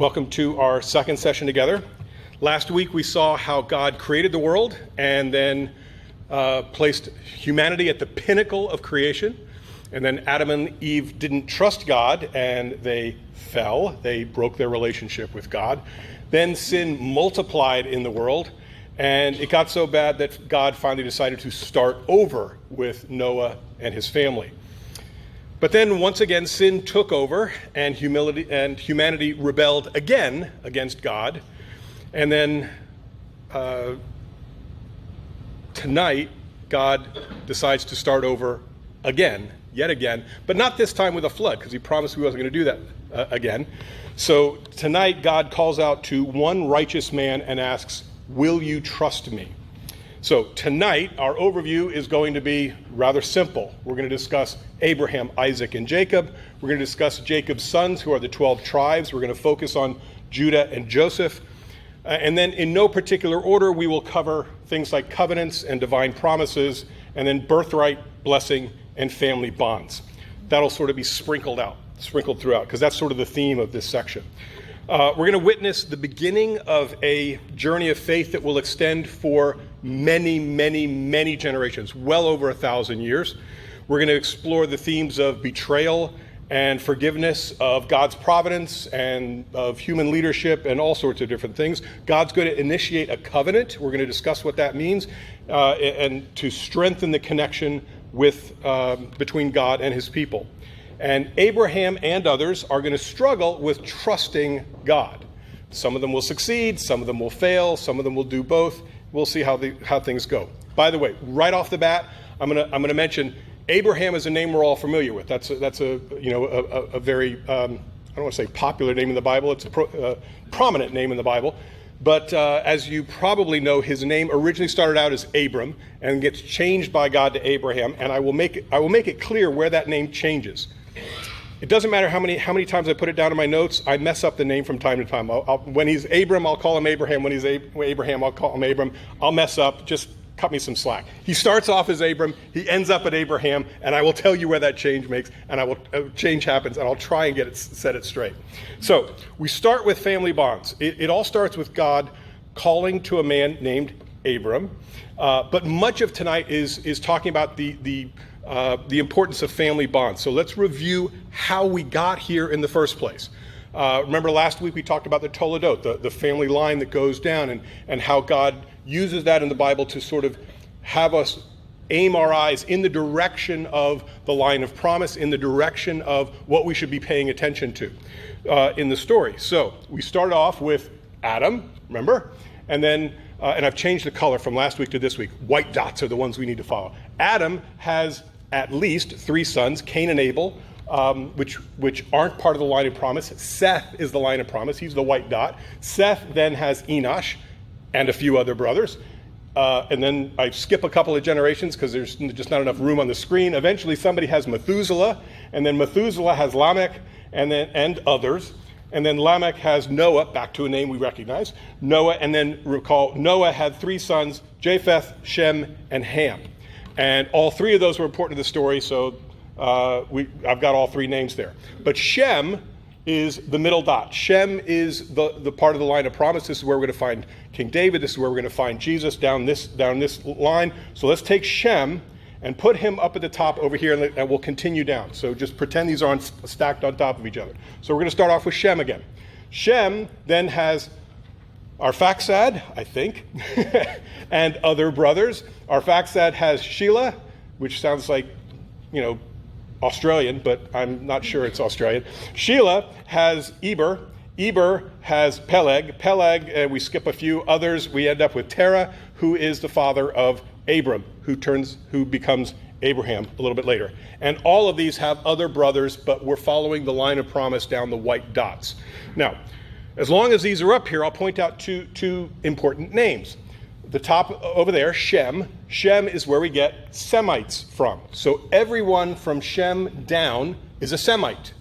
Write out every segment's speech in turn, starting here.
Welcome to our second session together. Last week we saw how God created the world and then placed humanity at the pinnacle of creation. And then Adam and Eve didn't trust God and they fell. They broke their relationship with God. Then sin multiplied in the world, and it got so bad that God finally decided to start over with Noah and his family. But then once again, sin took over, and humanity rebelled again against God. And then tonight, God decides to start over again, yet again, but not this time with a flood, because he promised he wasn't going to do that again. So tonight, God calls out to one righteous man and asks, "Will you trust me?" So tonight, our overview is going to be rather simple. We're going to discuss Abraham, Isaac, and Jacob. We're going to discuss Jacob's sons, who are the 12 tribes. We're going to focus on Judah and Joseph. And then in no particular order, we will cover things like covenants and divine promises, and then birthright, blessing, and family bonds. That'll sort of be sprinkled throughout, because that's sort of the theme of this section. We're going to witness the beginning of a journey of faith that will extend for many, many, many generations, well over 1,000 years. We're going to explore the themes of betrayal and forgiveness, of God's providence and of human leadership and all sorts of different things. God's going to initiate a covenant. We're going to discuss what that means and to strengthen the connection between God and his people. And Abraham and others are going to struggle with trusting God. Some of them will succeed, some of them will fail, some of them will do both. We'll see how things go. By the way, right off the bat, I'm going to mention Abraham is a name we're all familiar with. That's a very I don't want to say popular name in the Bible. It's a prominent name in the Bible. But as you probably know, his name originally started out as Abram and gets changed by God to Abraham. And I will make it clear where that name changes. It doesn't matter how many times I put it down in my notes. I mess up the name from time to time. When he's Abram, I'll call him Abraham. When he's Abraham, I'll call him Abram. I'll mess up. Just cut me some slack. He starts off as Abram. He ends up at Abraham, and I will tell you where that change makes, and change happens, and I'll try and set it straight. So we start with family bonds. It all starts with God calling to a man named Abram, but much of tonight is talking about the importance of family bonds. So let's review how we got here in the first place. Remember last week we talked about the Toledot, the family line that goes down, and how God uses that in the Bible to sort of have us aim our eyes in the direction of the line of promise, in the direction of what we should be paying attention to in the story. So we start off with Adam, remember? And then, and I've changed the color from last week to this week. White dots are the ones we need to follow. Adam has at least 3 sons, Cain and Abel, which aren't part of the line of promise. Seth is the line of promise. He's the white dot. Seth then has Enosh and a few other brothers. And then I skip a couple of generations because there's just not enough room on the screen. Eventually somebody has Methuselah, and then Methuselah has Lamech and others. And then Lamech has Noah, back to a name we recognize. Noah, and then recall Noah had 3 sons, Japheth, Shem, and Ham. And all 3 of those were important to the story, so I've got all 3 names there. But Shem is the middle dot. Shem is the part of the line of promise. This is where we're going to find King David. This is where we're going to find Jesus down this line. So let's take Shem and put him up at the top over here, and we'll continue down. So just pretend these are stacked on top of each other. So we're going to start off with Shem again. Shem then has Arphaxad, I think, and other brothers. Arphaxad has Shelah, which sounds like, Australian, but I'm not sure it's Australian. Shelah has Eber. Eber has Peleg. Peleg, we skip a few others. We end up with Terah, who is the father of Abram, who becomes Abraham a little bit later. And all of these have other brothers, but we're following the line of promise down the white dots. Now, as long as these are up here, I'll point out two important names. The top over there, Shem. Shem is where we get Semites from. So everyone from Shem down is a Semite.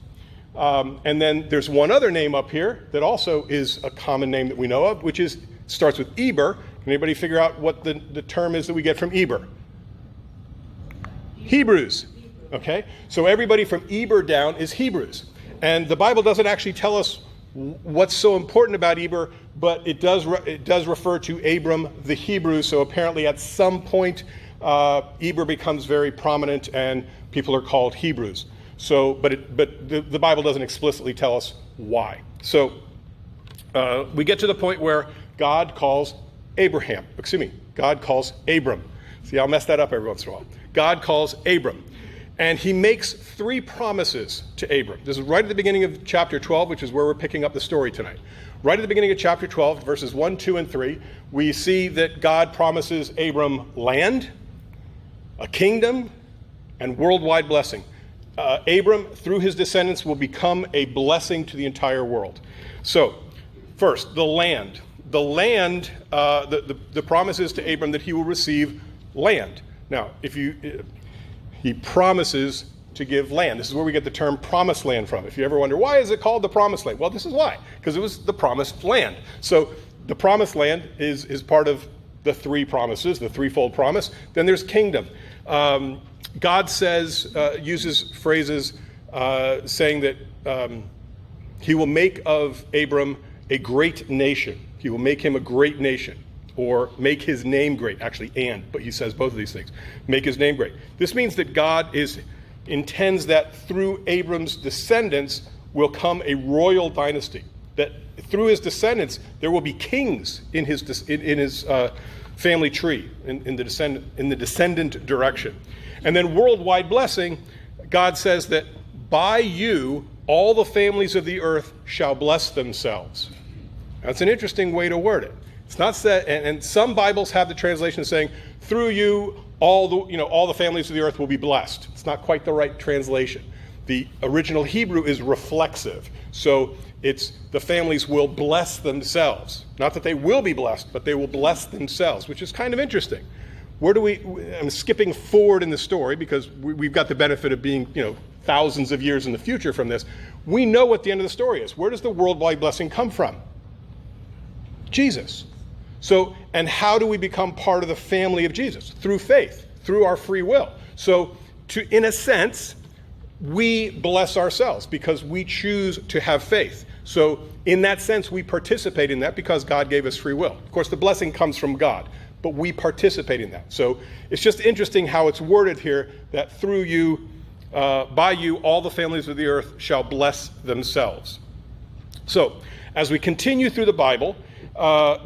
And then there's one other name up here that also is a common name that we know of, which starts with Eber. Can anybody figure out what the term is that we get from Eber? Hebrews. Okay? So everybody from Eber down is Hebrews. And the Bible doesn't actually tell us what's so important about Eber, but it does refer to Abram the Hebrew. So apparently at some point, Eber becomes very prominent and people are called Hebrews. So, but the Bible doesn't explicitly tell us why. So we get to the point where God calls God calls Abram. See, I'll mess that up every once in a while. God calls Abram. And he makes 3 promises to Abram. This is right at the beginning of chapter 12, which is where we're picking up the story tonight. Right at the beginning of chapter 12, verses 1, 2, and 3, we see that God promises Abram land, a kingdom, and worldwide blessing. Abram, through his descendants, will become a blessing to the entire world. So, first, the land. The land, the promise is to Abram that he will receive land. Now, he promises to give land. This is where we get the term promised land from. If you ever wonder, why is it called the promised land? Well, this is why. Because it was the promised land. So the promised land is part of the 3 promises, the threefold promise. Then there's kingdom. God uses phrases saying that he will make of Abram a great nation. He will make him a great nation. Or make his name great. Actually, but he says both of these things. Make his name great. This means that God intends that through Abram's descendants will come a royal dynasty. That through his descendants there will be kings in his family tree, in the descendant direction. And then worldwide blessing, God says that by you all the families of the earth shall bless themselves. That's an interesting way to word it. It's not said, and some Bibles have the translation saying, through you, all the families of the earth will be blessed. It's not quite the right translation. The original Hebrew is reflexive. So it's the families will bless themselves. Not that they will be blessed, but they will bless themselves, which is kind of interesting. I'm skipping forward in the story because we've got the benefit of being, thousands of years in the future from this. We know what the end of the story is. Where does the worldwide blessing come from? Jesus. So, and how do we become part of the family of Jesus? Through faith, through our free will. So, in a sense, we bless ourselves because we choose to have faith. So, in that sense, we participate in that because God gave us free will. Of course, the blessing comes from God, but we participate in that. So, it's just interesting how it's worded here that through you, by you, all the families of the earth shall bless themselves. So, as we continue through the Bible,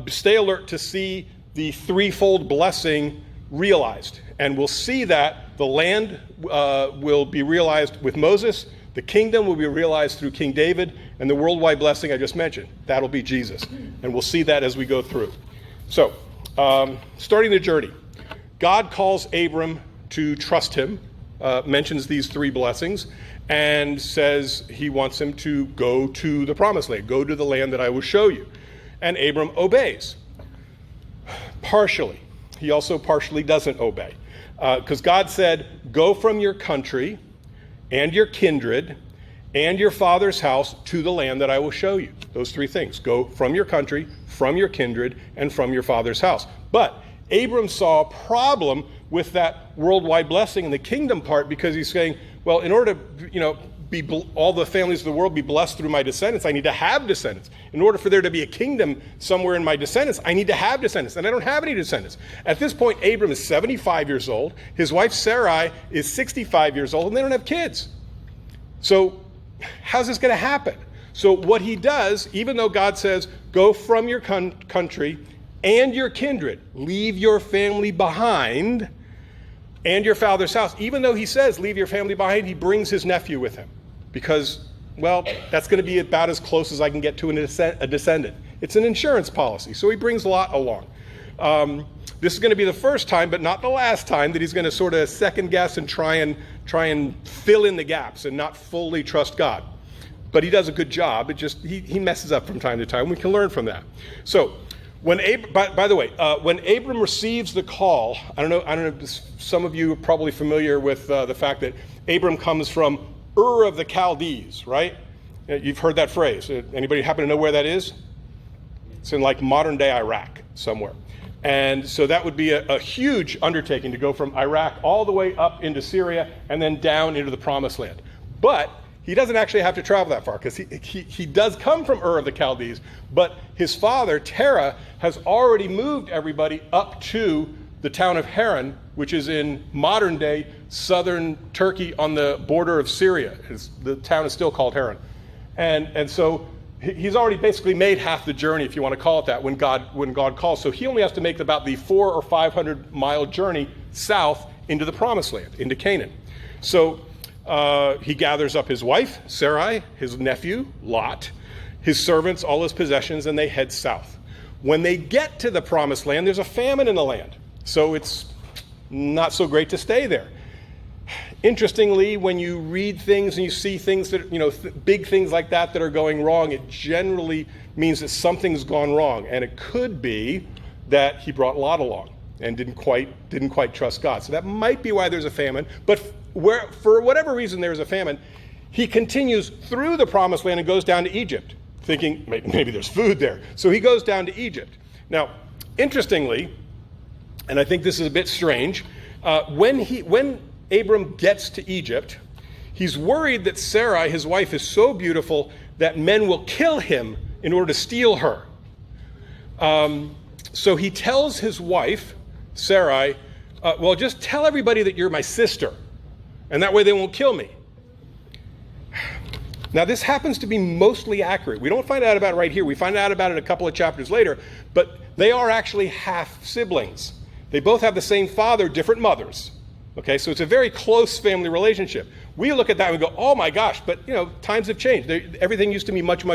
stay alert to see the threefold blessing realized. And we'll see that the land will be realized with Moses, the kingdom will be realized through King David, and the worldwide blessing I just mentioned, that'll be Jesus. And we'll see that as we go through. So, starting the journey, God calls Abram to trust him, mentions these 3 blessings, and says he wants him to go to the promised land, go to the land that I will show you. And Abram obeys. Partially. He also partially doesn't obey. Because God said, go from your country and your kindred and your father's house to the land that I will show you. Those 3 things. Go from your country, from your kindred, and from your father's house. But Abram saw a problem with that worldwide blessing and the kingdom part because he's saying, well, in order to, all the families of the world be blessed through my descendants, I need to have descendants. In order for there to be a kingdom somewhere in my descendants, I need to have descendants, and I don't have any descendants. At this point, Abram is 75 years old. His wife Sarai is 65 years old, and they don't have kids. So how's this going to happen? So what he does, even though God says, go from your country and your kindred, leave your family behind, and your father's house, even though he says, leave your family behind, he brings his nephew with him. Because, well, that's going to be about as close as I can get to a descendant. It's an insurance policy, so he brings Lot along. This is going to be the first time, but not the last time, that he's going to sort of second guess and try and fill in the gaps and not fully trust God. But he does a good job. It just he messes up from time to time. We can learn from that. So, by the way, when Abram receives the call, I don't know. Some of you are probably familiar with the fact that Abram comes from Ur of the Chaldees, right? You've heard that phrase. Anybody happen to know where that is? It's in like modern day Iraq somewhere. And so that would be a huge undertaking to go from Iraq all the way up into Syria and then down into the Promised Land. But he doesn't actually have to travel that far because he does come from Ur of the Chaldees, but his father, Terah, has already moved everybody up to the town of Haran, which is in modern-day southern Turkey on the border of Syria. The town is still called Haran. And so he's already basically made half the journey, if you want to call it that, when God calls. So he only has to make about the 400 or 500 mile journey south into the Promised Land, into Canaan. So he gathers up his wife, Sarai, his nephew, Lot, his servants, all his possessions, and they head south. When they get to the Promised Land, there's a famine in the land. So it's not so great to stay there. Interestingly, when you read things and you see things that, big things like that are going wrong, it generally means that something's gone wrong. And it could be that he brought Lot along and didn't quite trust God. So that might be why there's a famine. But for whatever reason there's a famine, he continues through the Promised Land and goes down to Egypt, thinking maybe there's food there. So he goes down to Egypt. Now, interestingly, and I think this is a bit strange, when Abram gets to Egypt, he's worried that Sarai, his wife, is so beautiful that men will kill him in order to steal her. So he tells his wife, Sarai, well, just tell everybody that you're my sister, and that way they won't kill me. Now, this happens to be mostly accurate. We don't find out about it right here. We find out about it a couple of chapters later, but they are actually half siblings. They both have the same father, different mothers. Okay, so it's a very close family relationship. We look at that and we go, oh my gosh, but times have changed. Everything used to be much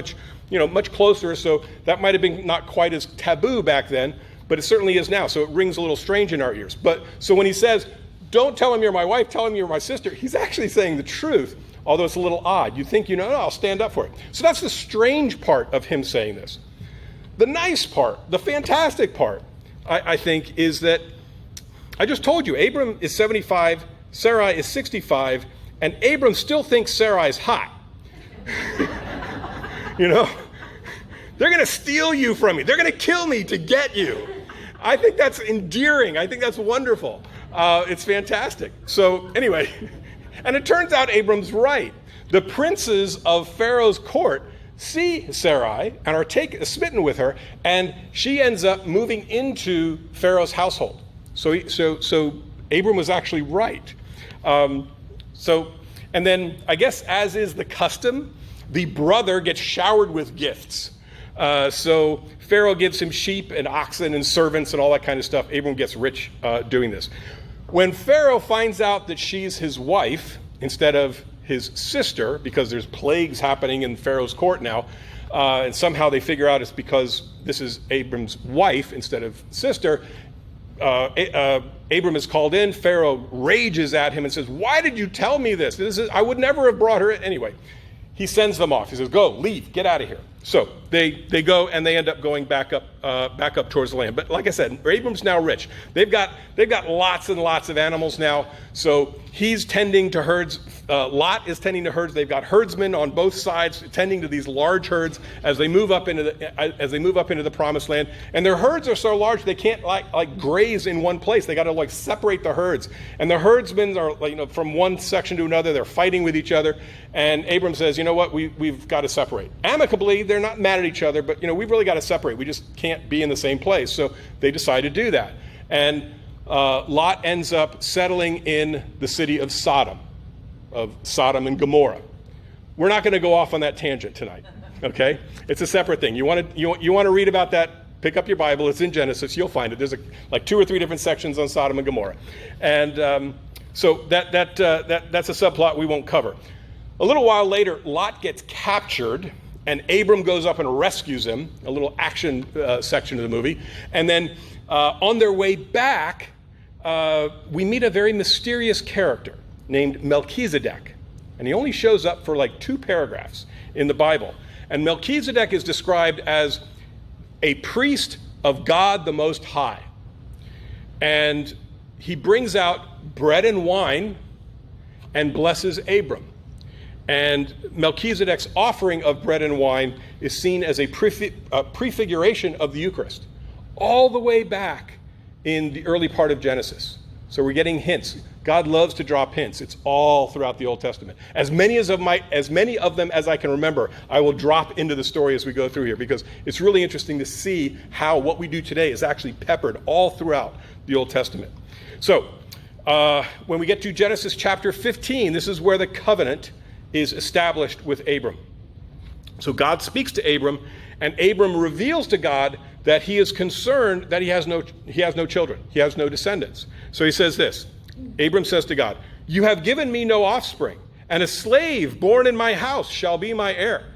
closer, so that might have been not quite as taboo back then, but it certainly is now, so it rings a little strange in our ears. But so when he says, don't tell him you're my wife, tell him you're my sister, he's actually saying the truth, although it's a little odd. You think, no, I'll stand up for it. So that's the strange part of him saying this. The nice part, the fantastic part, I think, is that I just told you, Abram is 75, Sarai is 65, and Abram still thinks Sarai is hot. They're going to steal you from me. They're going to kill me to get you. I think that's endearing. I think that's wonderful. It's fantastic. So anyway, and it turns out Abram's right. The princes of Pharaoh's court see Sarai and are smitten with her, and she ends up moving into Pharaoh's household. So Abram was actually right. And then I guess as is the custom, the brother gets showered with gifts. So Pharaoh gives him sheep and oxen and servants and all that kind of stuff. Abram gets rich doing this. When Pharaoh finds out that she's his wife instead of his sister, because there's plagues happening in Pharaoh's court now, and somehow they figure out it's because this is Abram's wife instead of sister, Abram is called in. Pharaoh rages at him and says, why did you tell me this? I would never have brought her in. Anyway, he sends them off. He says, go, leave, get out of here. So they go and they end up going back up towards the land. But like I said, Abram's now rich. They've got lots and lots of animals now. So he's tending to herds. Lot is tending to herds. They've got herdsmen on both sides tending to these large herds as they move up into the Promised Land. And their herds are so large they can't like graze in one place. They got to separate the herds. And the herdsmen are from one section to another. They're fighting with each other. And Abram says, you know what? We've got to separate amicably. They're not mad at each other, but we've really got to separate. We just can't be in the same place. So they decide to do that. And Lot ends up settling in the city of Sodom and Gomorrah. We're not going to go off on that tangent tonight, okay? It's a separate thing. You want to read about that, pick up your Bible. It's in Genesis. You'll find it. There's 2 or 3 different sections on Sodom and Gomorrah. And so that's a subplot we won't cover. A little while later, Lot gets captured, and Abram goes up and rescues him, a little action section of the movie. And then on their way back, we meet a very mysterious character named Melchizedek. And he only shows up for 2 paragraphs in the Bible. And Melchizedek is described as a priest of God the Most High. And he brings out bread and wine and blesses Abram. And Melchizedek's offering of bread and wine is seen as a prefiguration of the Eucharist, all the way back in the early part of Genesis. So we're getting hints. God loves to drop hints. It's all throughout the Old Testament. As many of them as I can remember, I will drop into the story as we go through here, because it's really interesting to see how what we do today is actually peppered all throughout the Old Testament. So, when we get to Genesis chapter 15, this is where the covenant is established with Abram. So God speaks to Abram, and Abram reveals to God that he is concerned that he has no children. He has no descendants. So he says this. Abram says to God, "You have given me no offspring, and a slave born in my house shall be my heir."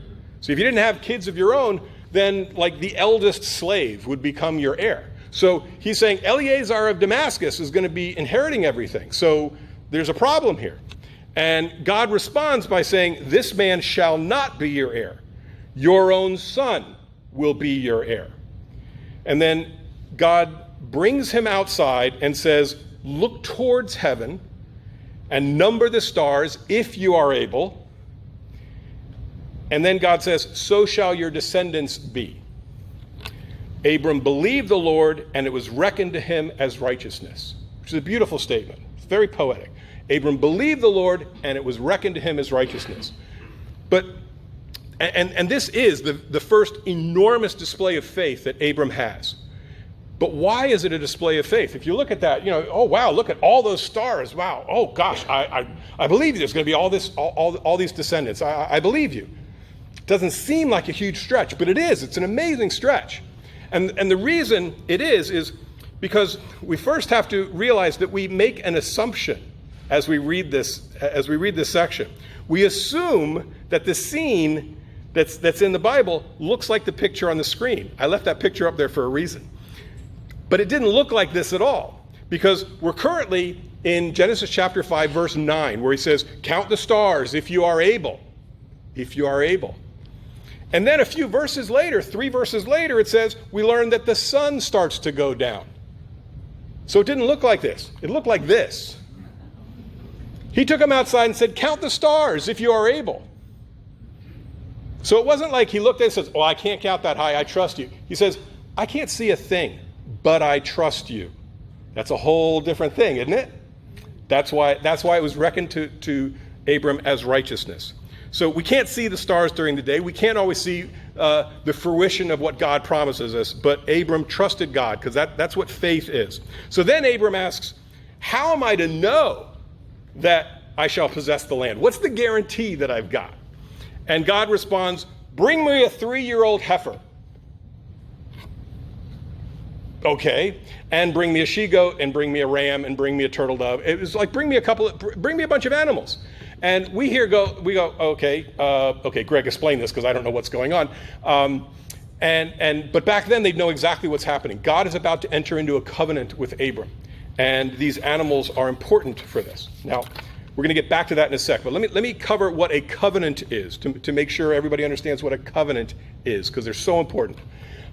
So if you didn't have kids of your own, then like the eldest slave would become your heir. So he's saying Eleazar of Damascus is going to be inheriting everything. So there's a problem here. And God responds by saying, "This man shall not be your heir. Your own son will be your heir." And then God brings him outside and says, "Look towards heaven and number the stars if you are able." And then God says, "So shall your descendants be." Abram believed the Lord, and it was reckoned to him as righteousness, which is a beautiful statement. It's very poetic. Abram believed the Lord, and it was reckoned to him as righteousness. But, and this is the first enormous display of faith that Abram has. But why is it a display of faith? If you look at that, oh wow, look at all those stars. Wow, oh gosh, I believe there's going to be all these descendants. I believe you. It doesn't seem like a huge stretch, but it is. It's an amazing stretch. And the reason it is because we first have to realize that we make an assumption as we read this section. We assume that the scene that's in the Bible looks like the picture on the screen. I left that picture up there for a reason. But it didn't look like this at all, because we're currently in Genesis chapter 5, verse 9, where he says, "Count the stars if you are able." If you are able. And then a few verses later, 3 verses later, it says, we learn that the sun starts to go down. So it didn't look like this. It looked like this. He took him outside and said, "Count the stars if you are able." So it wasn't like he looked at it and says, "Oh, I can't count that high. I trust you." He says, "I can't see a thing, but I trust you." That's a whole different thing, isn't it? That's why it was reckoned to Abram as righteousness. So we can't see the stars during the day. We can't always see the fruition of what God promises us. But Abram trusted God, because that's what faith is. So then Abram asks, "How am I to know that I shall possess the land? What's the guarantee that I've got?" And God responds, "Bring me a 3-year-old heifer." Okay, and bring me a she-goat, and bring me a ram, and bring me a turtle dove. It was like, bring me a bunch of animals. And we go, okay, Greg, explain this, because I don't know what's going on. But back then they'd know exactly what's happening. God is about to enter into a covenant with Abram, and these animals are important for this. Now, we're going to get back to that in a sec, but let me cover what a covenant is to make sure everybody understands what a covenant is, because they're so important.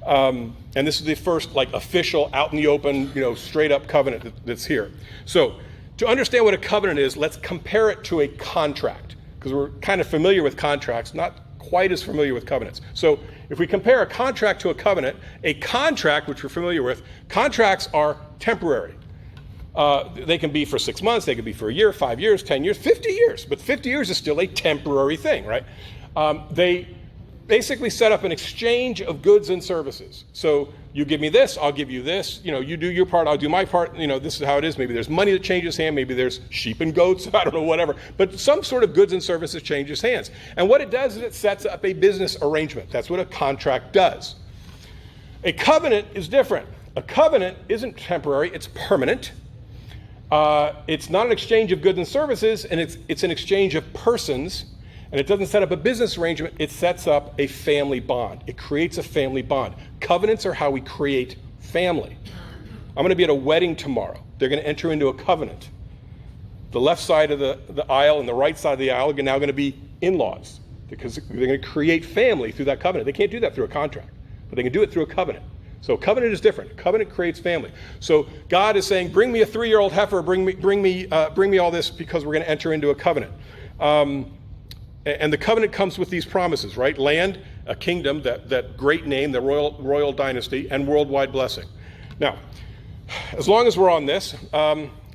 And this is the first official, out in the open, straight up covenant that's here. So to understand what a covenant is, let's compare it to a contract, because we're kind of familiar with contracts, not quite as familiar with covenants. So if we compare a contract to a covenant, a contract, which we're familiar with, contracts are temporary. They can be for 6 months, they can be for a year, 5 years, 10 years, 50 years, but 50 years is still a temporary thing, right? They basically set up an exchange of goods and services. So you give me this, I'll give you this. You do your part, I'll do my part. This is how it is. Maybe there's money that changes hands. Maybe there's sheep and goats. I don't know, whatever. But some sort of goods and services changes hands. And what it does is it sets up a business arrangement. That's what a contract does. A covenant is different. A covenant isn't temporary. It's permanent. It's not an exchange of goods and services, and it's an exchange of persons. And it doesn't set up a business arrangement, it sets up a family bond. It creates a family bond. Covenants are how we create family. I'm going to be at a wedding tomorrow. They're going to enter into a covenant. The left side of the aisle and the right side of the aisle are now going to be in-laws, because they're going to create family through that covenant. They can't do that through a contract, but they can do it through a covenant. So covenant is different. Covenant creates family. So God is saying, bring me a 3-year-old heifer, bring me all this, because we're going to enter into a covenant. And the covenant comes with these promises, right? Land, a kingdom, that great name, the royal dynasty, and worldwide blessing. Now, as long as we're on this,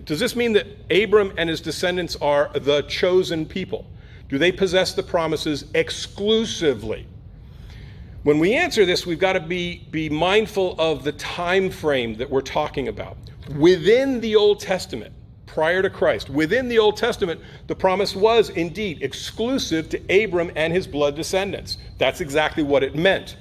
Does this mean that Abram and his descendants are the chosen people? Do they possess the promises exclusively? When we answer this, we've got to be mindful of the time frame that we're talking about. Within the Old Testament, prior to Christ, within the Old Testament, the promise was indeed exclusive to Abram and his blood descendants. That's exactly what it meant.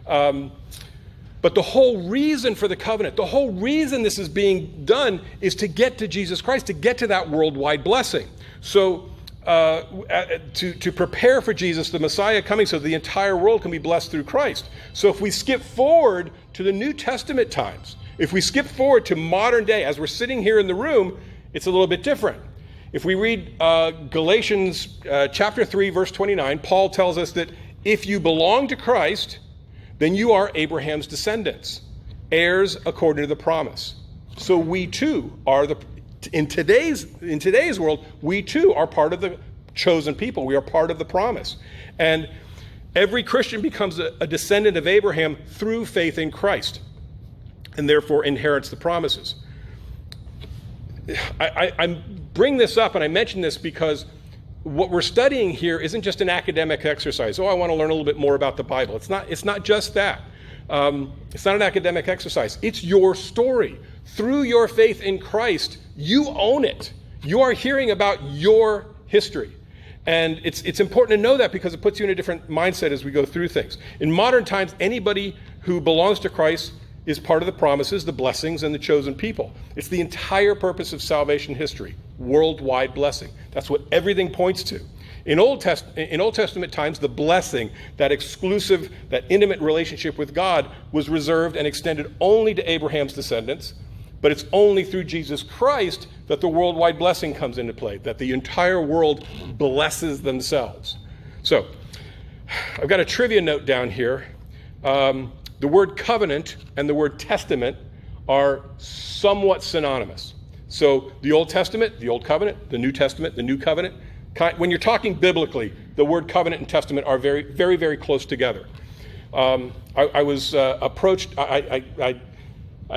But the whole reason for the covenant, the whole reason this is being done is to get to Jesus Christ, to get to that worldwide blessing. So to prepare for Jesus, the Messiah coming, so the entire world can be blessed through Christ. So if we skip forward to the New Testament times, if we skip forward to modern day, as we're sitting here in the room, it's a little bit different. If we read Galatians chapter 3, verse 29, Paul tells us that if you belong to Christ, then you are Abraham's descendants, heirs according to the promise. So we too are in today's world, we too are part of the chosen people. We are part of the promise. And every Christian becomes a descendant of Abraham through faith in Christ, and therefore inherits the promises. I bring this up and I mention this because what we're studying here isn't just an academic exercise. Oh, I want to learn a little bit more about the Bible. It's not just that. It's not an academic exercise. It's your story. Through your faith in Christ, you own it. You are hearing about your history. And it's important to know that because it puts you in a different mindset as we go through things. In modern times, anybody who belongs to Christ is part of the promises, the blessings, and the chosen people. It's the entire purpose of salvation history, worldwide blessing. That's what everything points to. In Old Testament times, the blessing, that exclusive, that intimate relationship with God was reserved and extended only to Abraham's descendants, but it's only through Jesus Christ that the worldwide blessing comes into play, that the entire world blesses themselves. So, I've got a trivia note down here. The word covenant and the word testament are somewhat synonymous. So the Old Testament, the Old Covenant, the New Testament, the New Covenant. When you're talking biblically, the word covenant and testament are very, very, very close together. I was approached, I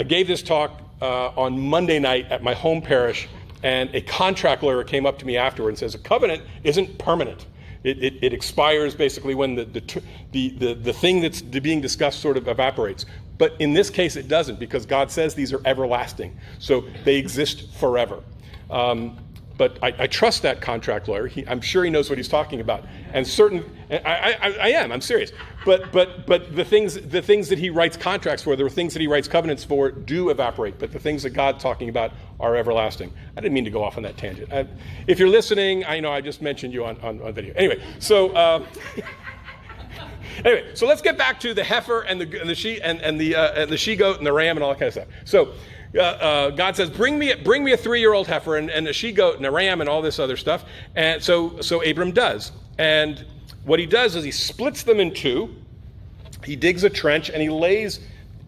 gave this talk on Monday night at my home parish, and a contract lawyer came up to me afterward and says, a covenant isn't permanent. It expires basically when the thing that's being discussed sort of evaporates. But in this case, it doesn't, because God says these are everlasting. So they exist forever. But I trust that contract lawyer. I'm sure he knows what he's talking about. And I'm serious. But the things that he writes contracts for, the things that he writes covenants for, do evaporate. But the things that God's talking about are everlasting. I didn't mean to go off on that tangent. If you're listening, I know I just mentioned you on video. Anyway, so let's get back to the heifer and the she goat and the ram and all that kind of stuff. So. God says, bring me a 3-year-old heifer and a she-goat and a ram and all this other stuff. And so Abram does. And what he does is he splits them in two. He digs a trench and he lays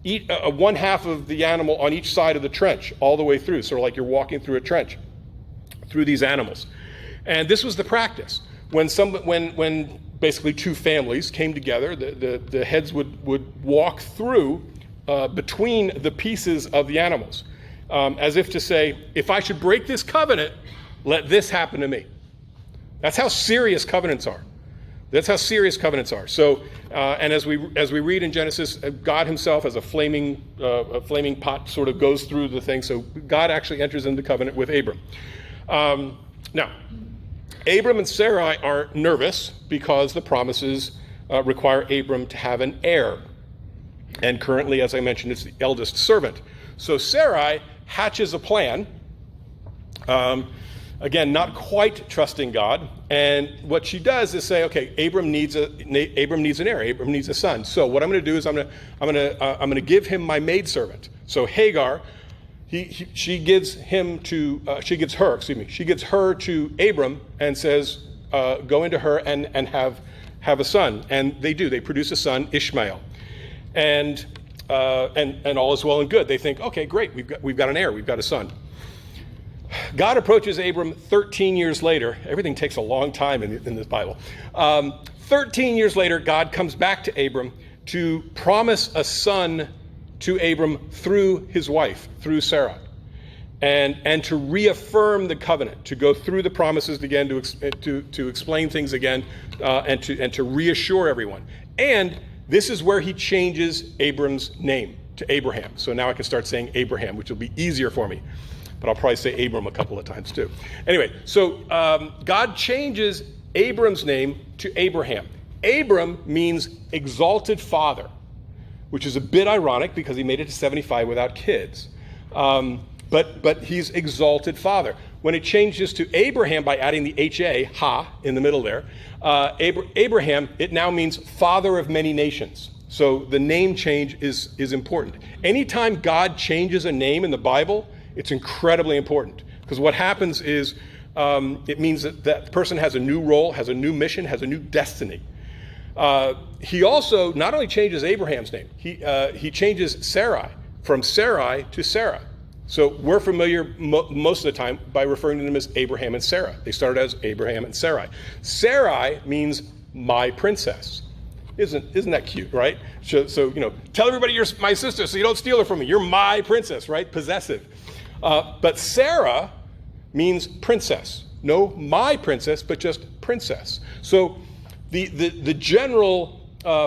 one half of the animal on each side of the trench all the way through. So like you're walking through a trench through these animals. And this was the practice. When basically two families came together, the heads would walk through between the pieces of the animals, as if to say, if I should break this covenant, let this happen to me. That's how serious covenants are. So, and as we read in Genesis, God himself as a flaming pot sort of goes through the thing. So God actually enters into covenant with Abram. Now, Abram and Sarai are nervous because the promises require Abram to have an heir. And currently, as I mentioned, it's the eldest servant. So Sarai hatches a plan, again, not quite trusting God. And what she does is say, okay, Abram needs an heir. Abram needs a son. So what I'm going to do is I'm going to give him my maidservant. So Hagar, she gives her to Abram and says, go into her and have a son. And they do. They produce a son, Ishmael. And all is well and good. They think, okay, great, we've got an heir, we've got a son. God approaches Abram 13 years later. Everything takes a long time in this Bible. 13 years later, God comes back to Abram to promise a son to Abram through his wife, through Sarah. and to reaffirm the covenant, to go through the promises again, to explain things again, and to reassure everyone. And this is where he changes Abram's name to Abraham. So now I can start saying Abraham, which will be easier for me. But I'll probably say Abram a couple of times too. Anyway, so God changes Abram's name to Abraham. Abram means exalted father, which is a bit ironic because he made it to 75 without kids. But he's exalted father. When it changes to Abraham by adding the H-A, ha, in the middle there, Abraham, it now means father of many nations. So the name change is important. Anytime God changes a name in the Bible, it's incredibly important. Because what happens is it means that person has a new role, has a new mission, has a new destiny. He also not only changes Abraham's name, he changes Sarai from Sarai to Sarah. So we're familiar most of the time by referring to them as Abraham and Sarah. They started as Abraham and Sarai. Sarai means my princess. Isn't that cute, right? So tell everybody you're my sister so you don't steal her from me. You're my princess, right? Possessive. But Sarah means princess. No, my princess, but just princess. So the general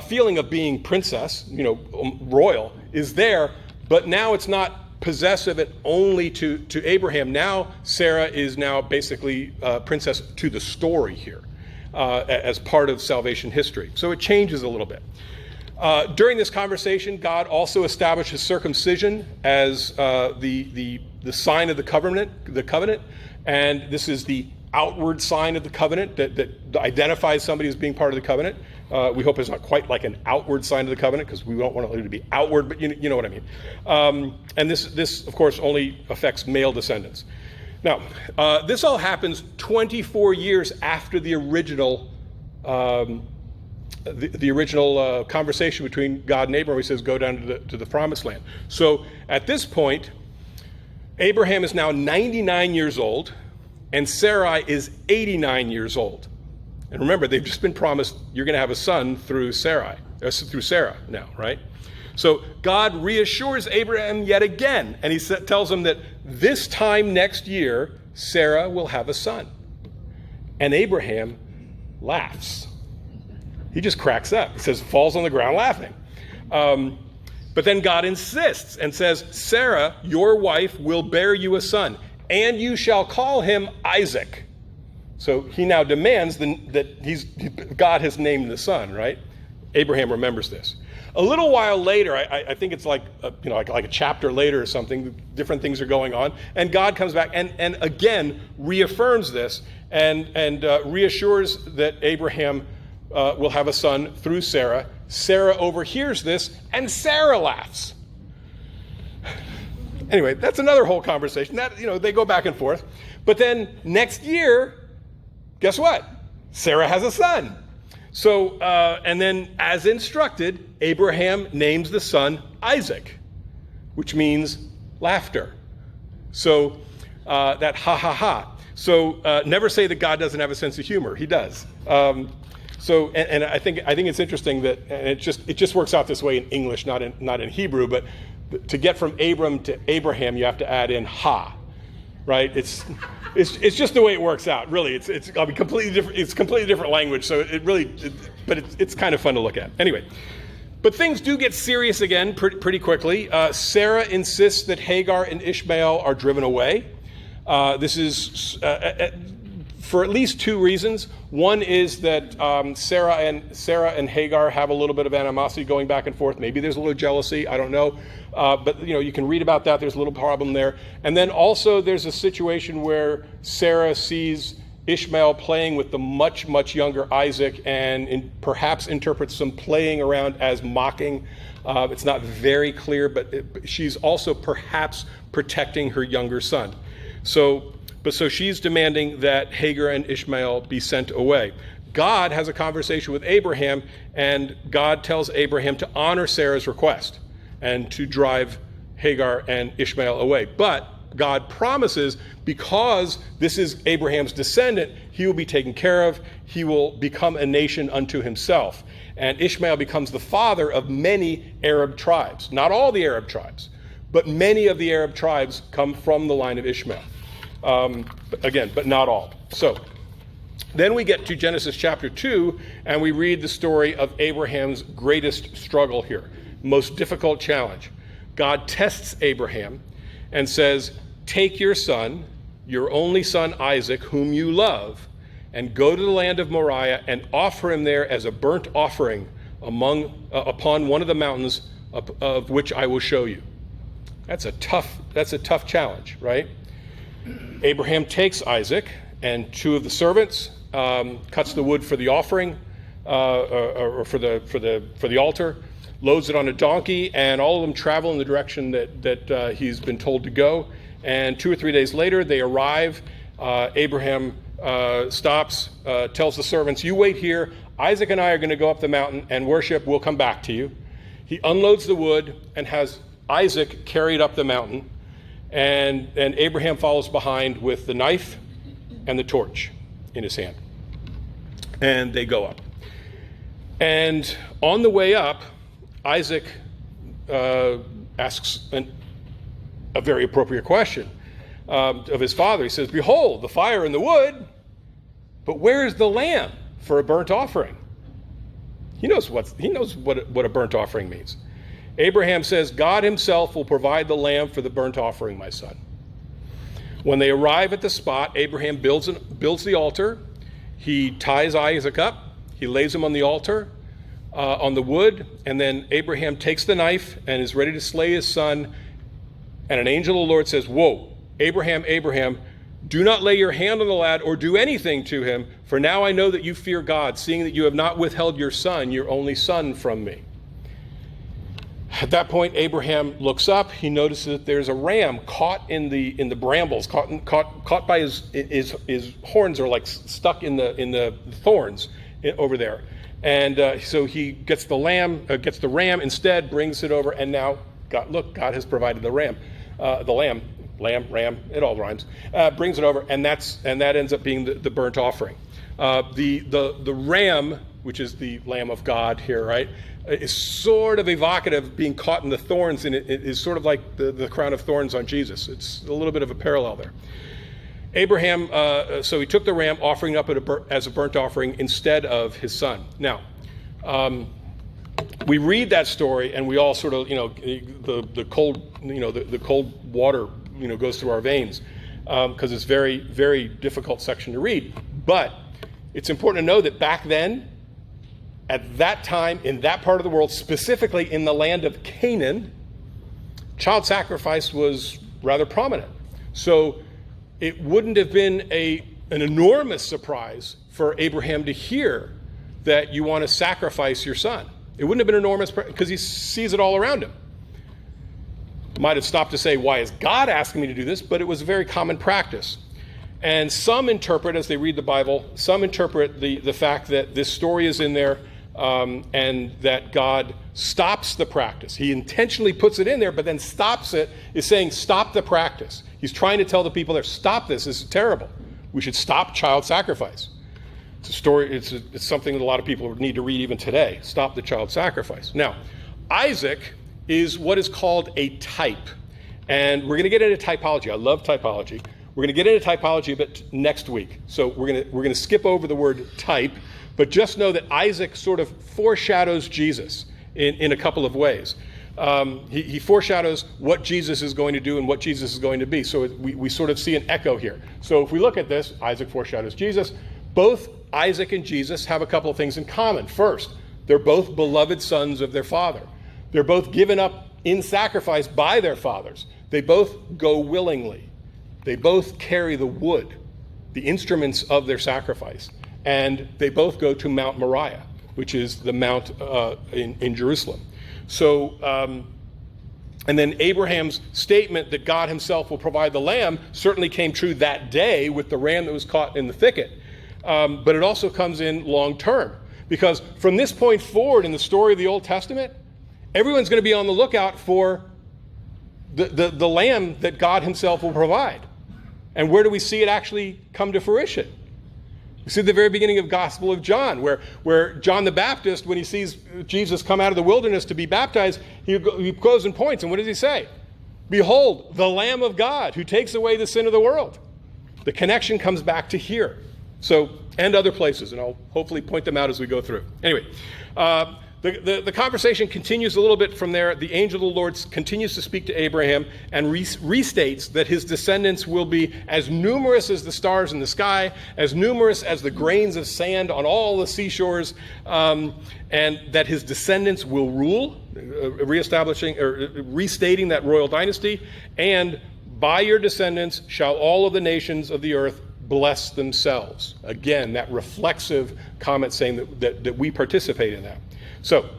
feeling of being princess, royal, is there, but now it's not possessive and only to Abraham. Now Sarah is now basically princess to the story here as part of salvation history. So it changes a little bit. During this conversation, God also establishes circumcision as the sign of the covenant, and this is the outward sign of the covenant that identifies somebody as being part of the covenant. We hope it's not quite like an outward sign of the covenant because we don't want it to be outward, but you know what I mean. And this, of course, only affects male descendants. Now, this all happens 24 years after the original conversation between God and Abraham. He says, go down to the promised land. So at this point, Abraham is now 99 years old, and Sarai is 89 years old. And remember, they've just been promised you're going to have a son through Sarah now, right? So God reassures Abraham yet again, and he tells him that this time next year, Sarah will have a son. And Abraham laughs. He just cracks up. He says, falls on the ground laughing. But then God insists and says, Sarah, your wife, will bear you a son, and you shall call him Isaac. So he now demands that God has named the son, right? Abraham remembers this. A little while later, I think it's like a chapter later or something, different things are going on, and God comes back and again reaffirms this and reassures that Abraham will have a son through Sarah. Sarah overhears this, and Sarah laughs. Anyway, that's another whole conversation. They go back and forth. But then next year, guess what? Sarah has a son. So, and then as instructed, Abraham names the son Isaac, which means laughter. So that ha ha ha. So never say that God doesn't have a sense of humor. He does. So, and I think it's interesting that, and it just works out this way in English, not in Hebrew, but to get from Abram to Abraham, you have to add in ha, right? It's just the way it works out. Really, it's completely different. It's completely different language. So it's kind of fun to look at. Anyway, but things do get serious again pretty quickly. Sarah insists that Hagar and Ishmael are driven away. This is for at least two reasons. One is that Sarah and Hagar have a little bit of animosity going back and forth. Maybe there's a little jealousy. I don't know. But you can read about that. There's a little problem there. And then also there's a situation where Sarah sees Ishmael playing with the much, much younger Isaac and perhaps interprets some playing around as mocking. It's not very clear, but she's also perhaps protecting her younger son. So she's demanding that Hagar and Ishmael be sent away. God has a conversation with Abraham, and God tells Abraham to honor Sarah's request and to drive Hagar and Ishmael away. But God promises, because this is Abraham's descendant, he will be taken care of. He will become a nation unto himself. And Ishmael becomes the father of many Arab tribes. Not all the Arab tribes, But many of the Arab tribes come from the line of Ishmael. But not all. So then we get to Genesis chapter 2, and we read the story of Abraham's greatest struggle here, most difficult challenge. God tests Abraham and says, take your son, your only son Isaac, whom you love, and go to the land of Moriah and offer him there as a burnt offering upon one of the mountains of which I will show you. That's a tough challenge, right? Abraham takes Isaac and two of the servants, cuts the wood for the offering, or for the altar, loads it on a donkey, and all of them travel in the direction that he's been told to go. And 2 or 3 days later, they arrive. Abraham stops, tells the servants, you wait here. Isaac and I are going to go up the mountain and worship. We'll come back to you. He unloads the wood and has Isaac carried up the mountain. And Abraham follows behind with the knife and the torch in his hand. And they go up. And on the way up, Isaac asks a very appropriate question of his father. He says, behold, the fire and the wood, but where is the lamb for a burnt offering? He knows what a burnt offering means. Abraham says, God himself will provide the lamb for the burnt offering, my son. When they arrive at the spot, Abraham builds the altar. He ties Isaac up. He lays him on the altar, on the wood, and then Abraham takes the knife and is ready to slay his son. And an angel of the Lord says, whoa, Abraham, Abraham, do not lay your hand on the lad or do anything to him, for now I know that you fear God, seeing that you have not withheld your son, your only son, from me. At that point, Abraham looks up. He notices that there's a ram caught in the brambles, caught by his horns are like stuck in the thorns over there. And so he gets the ram instead, brings it over, and now God has provided the ram, ram, it all rhymes. Brings it over, and that ends up being the burnt offering. The ram, which is the Lamb of God here, right? Is sort of evocative, being caught in the thorns, and it is sort of like the crown of thorns on Jesus. It's a little bit of a parallel there. Abraham, so he took the ram, offering up as a burnt offering instead of his son. Now, we read that story, and we all sort of, the cold water, goes through our veins, because it's very, very difficult section to read. But it's important to know that back then, at that time, in that part of the world, specifically in the land of Canaan, child sacrifice was rather prominent. So it wouldn't have been an enormous surprise for Abraham to hear that you want to sacrifice your son. It wouldn't have been enormous because he sees it all around him. Might have stopped to say, why is God asking me to do this? But it was a very common practice. And some interpret, as they read the Bible, some interpret the fact that this story is in there, and that God stops the practice. He intentionally puts it in there, but then stops it, is saying, stop the practice. He's trying to tell the people there, stop this is terrible. We should stop child sacrifice. It's a story, it's something that a lot of people need to read even today. Stop the child sacrifice. Now, Isaac is what is called a type. And we're going to get into typology. I love typology. We're going to get into typology a bit next week. So we're going to skip over the word type, but just know that Isaac sort of foreshadows Jesus in a couple of ways. He foreshadows what Jesus is going to do and what Jesus is going to be. So we sort of see an echo here. So if we look at this, Isaac foreshadows Jesus. Both Isaac and Jesus have a couple of things in common. First, they're both beloved sons of their father. They're both given up in sacrifice by their fathers. They both go willingly. They both carry the wood, the instruments of their sacrifice. And they both go to Mount Moriah, which is the mount in Jerusalem. So, and then Abraham's statement that God himself will provide the lamb certainly came true that day with the ram that was caught in the thicket. But it also comes in long term, because from this point forward in the story of the Old Testament, everyone's going to be on the lookout for the lamb that God himself will provide. And where do we see it actually come to fruition? We see at the very beginning of Gospel of John, where John the Baptist, when he sees Jesus come out of the wilderness to be baptized, he goes and points. And what does he say? Behold, the Lamb of God who takes away the sin of the world. The connection comes back to here. So, and other places, and I'll hopefully point them out as we go through. Anyway, the conversation continues a little bit from there. The angel of the Lord continues to speak to Abraham and restates that his descendants will be as numerous as the stars in the sky, as numerous as the grains of sand on all the seashores, and that his descendants will rule, reestablishing or restating that royal dynasty, and by your descendants shall all of the nations of the earth bless themselves. Again, that reflexive comment saying that we participate in that. So,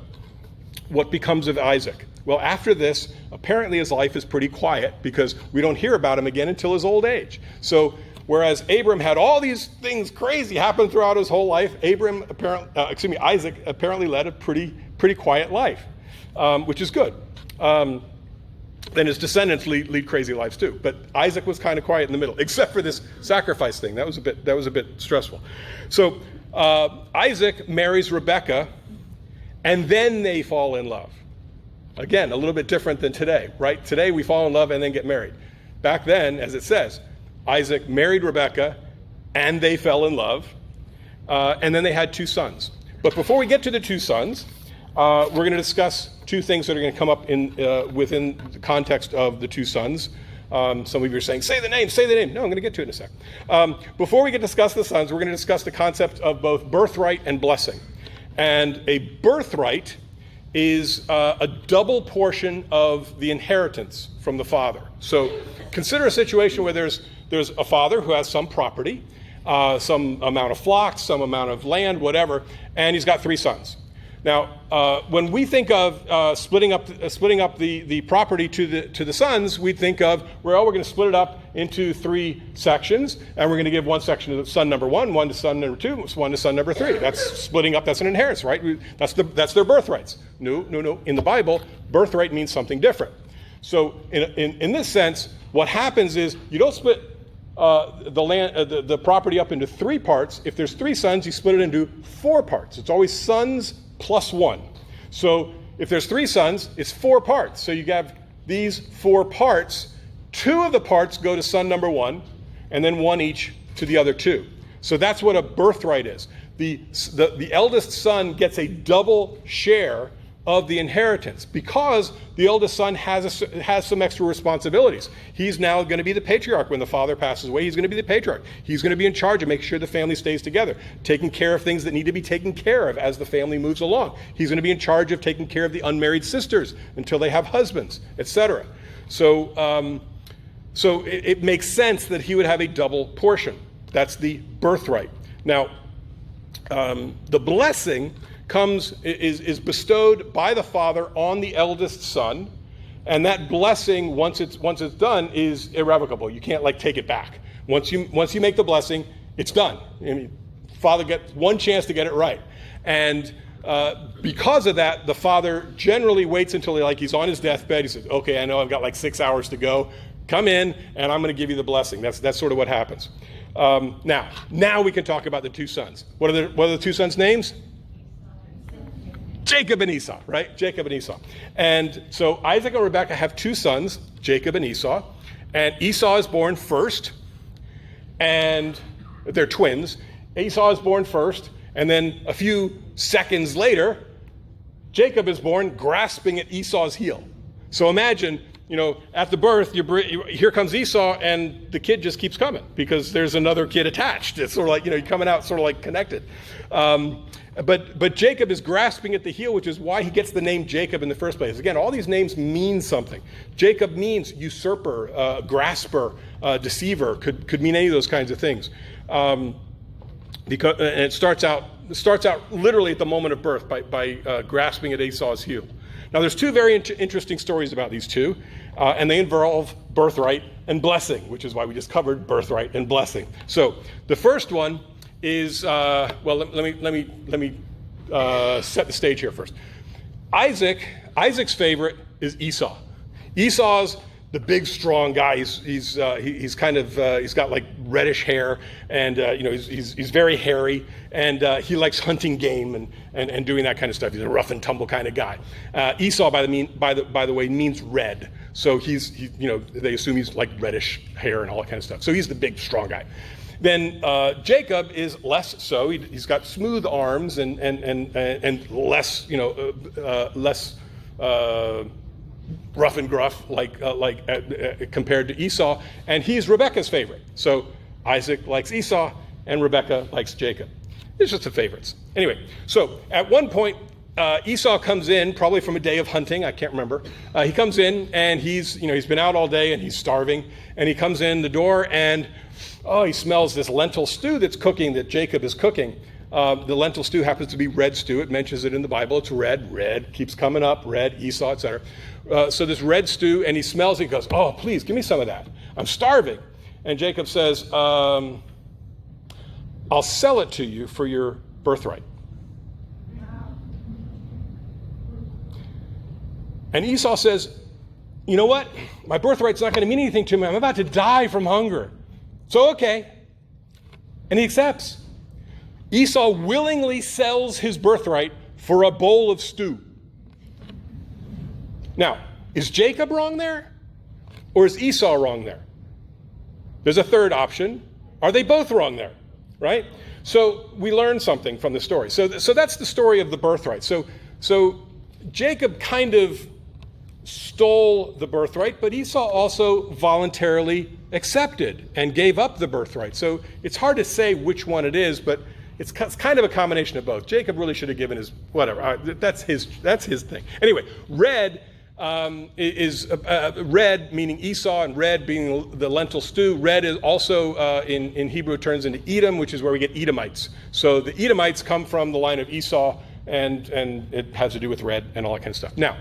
what becomes of Isaac? Well, after this, apparently his life is pretty quiet because we don't hear about him again until his old age. So, whereas Abram had all these things crazy happen throughout his whole life, Isaac apparently led a pretty quiet life, which is good. Then his descendants lead crazy lives too. But Isaac was kind of quiet in the middle, except for this sacrifice thing. That was a bit stressful. So Isaac marries Rebekah, and then they fall in love. Again, a little bit different than today, right? Today we fall in love and then get married. Back then, as it says, Isaac married Rebekah, and they fell in love, and then they had 2 sons. But before we get to the 2 sons, we're going to discuss 2 things that are going to come up within the context of the 2 sons. Some of you are saying, say the name. No, I'm going to get to it in a sec. Before we get to discuss the sons, we're going to discuss the concept of both birthright and blessing. And a birthright is a double portion of the inheritance from the father. So consider a situation where there's a father who has some property, some amount of flocks, some amount of land, whatever, and he's got 3 sons. Now, when we think of splitting up the property to the sons, we think of, well, we're going to split it up into 3 sections, and we're going to give one section to son number 1, one to son number 2, one to son number 3. That's splitting up. That's an inheritance, right? That's their birthrights. No. In the Bible, birthright means something different. So, in this sense, what happens is you don't split the property up into 3 parts. If there's 3 sons, you split it into 4 parts. It's always sons plus 1. So if there's 3 sons, it's 4 parts. So you have these 4 parts. 2 of the parts go to son number 1, and then 1 each to the other 2. So that's what a birthright is. The eldest son gets a double share of the inheritance because the eldest son has some extra responsibilities. He's now going to be the patriarch when the father passes away. He's going to be the patriarch. He's going to be in charge of making sure the family stays together, taking care of things that need to be taken care of as the family moves along. He's going to be in charge of taking care of the unmarried sisters until they have husbands, etc. So it makes sense that he would have a double portion. That's the birthright. Now, the blessing is bestowed by the father on the eldest son, and that blessing, once it's done, is irrevocable. You can't take it back. Once you make the blessing, it's done. I mean, father gets one chance to get it right, and because of that, the father generally waits until he's on his deathbed. He says, "Okay, I know I've got 6 hours to go. Come in, and I'm going to give you the blessing." That's sort of what happens. Now we can talk about the 2 sons. What are the 2 sons' names? Jacob and Esau, right? Jacob and Esau. And so Isaac and Rebekah have 2 sons, Jacob and Esau. And Esau is born first, and they're twins. Esau is born first, and then a few seconds later, Jacob is born grasping at Esau's heel. So imagine, at the birth, here comes Esau, and the kid just keeps coming because there's another kid attached. It's sort of you're coming out sort of connected. But Jacob is grasping at the heel, which is why he gets the name Jacob in the first place. Again, all these names mean something. Jacob means usurper, grasper, deceiver. Could mean any of those kinds of things. And it starts out literally at the moment of birth by grasping at Esau's heel. Now, there's 2 very interesting stories about these 2, and they involve birthright and blessing, which is why we just covered birthright and blessing. So the first one is let me set the stage here first. Isaac's favorite is Esau. Esau's the big, strong guy. He's kind of he's got reddish hair, and he's very hairy, and he likes hunting game and doing that kind of stuff. He's a rough and tumble kind of guy. Esau, by the way, means red. So they assume he's like reddish hair and all that kind of stuff. So he's the big, strong guy. Then Jacob is less so. He's got smooth arms and less, less rough and gruff, compared to Esau. And he's Rebekah's favorite. So Isaac likes Esau, and Rebekah likes Jacob. It's just the favorites. Anyway, so at one point, Esau comes in, probably from a day of hunting. I can't remember. He comes in, and he's been out all day, and he's starving. And he comes in the door, and he smells this lentil stew that's cooking, that Jacob is cooking. The lentil stew happens to be red stew. It mentions it in the Bible. It's red, keeps coming up, red, Esau, etc. So this red stew, and he smells it. He goes, "Oh, please, give me some of that. I'm starving." And Jacob says, "I'll sell it to you for your birthright." And Esau says, "You know what? My birthright's not going to mean anything to me. I'm about to die from hunger. So, okay." And he accepts. Esau willingly sells his birthright for a bowl of stew. Now, is Jacob wrong there? Or is Esau wrong there? There's a third option. Are they both wrong there? Right? So we learn something from the story. So that's the story of the birthright. So Jacob kind of stole the birthright, but Esau also voluntarily accepted and gave up the birthright. So it's hard to say which one it is, but it's kind of a combination of both. Jacob really should have given his whatever. That's his thing. Anyway, red is red meaning Esau, and red being the lentil stew. Red is also in Hebrew turns into Edom, which is where we get Edomites. So the Edomites come from the line of Esau, and it has to do with red and all that kind of stuff. Now,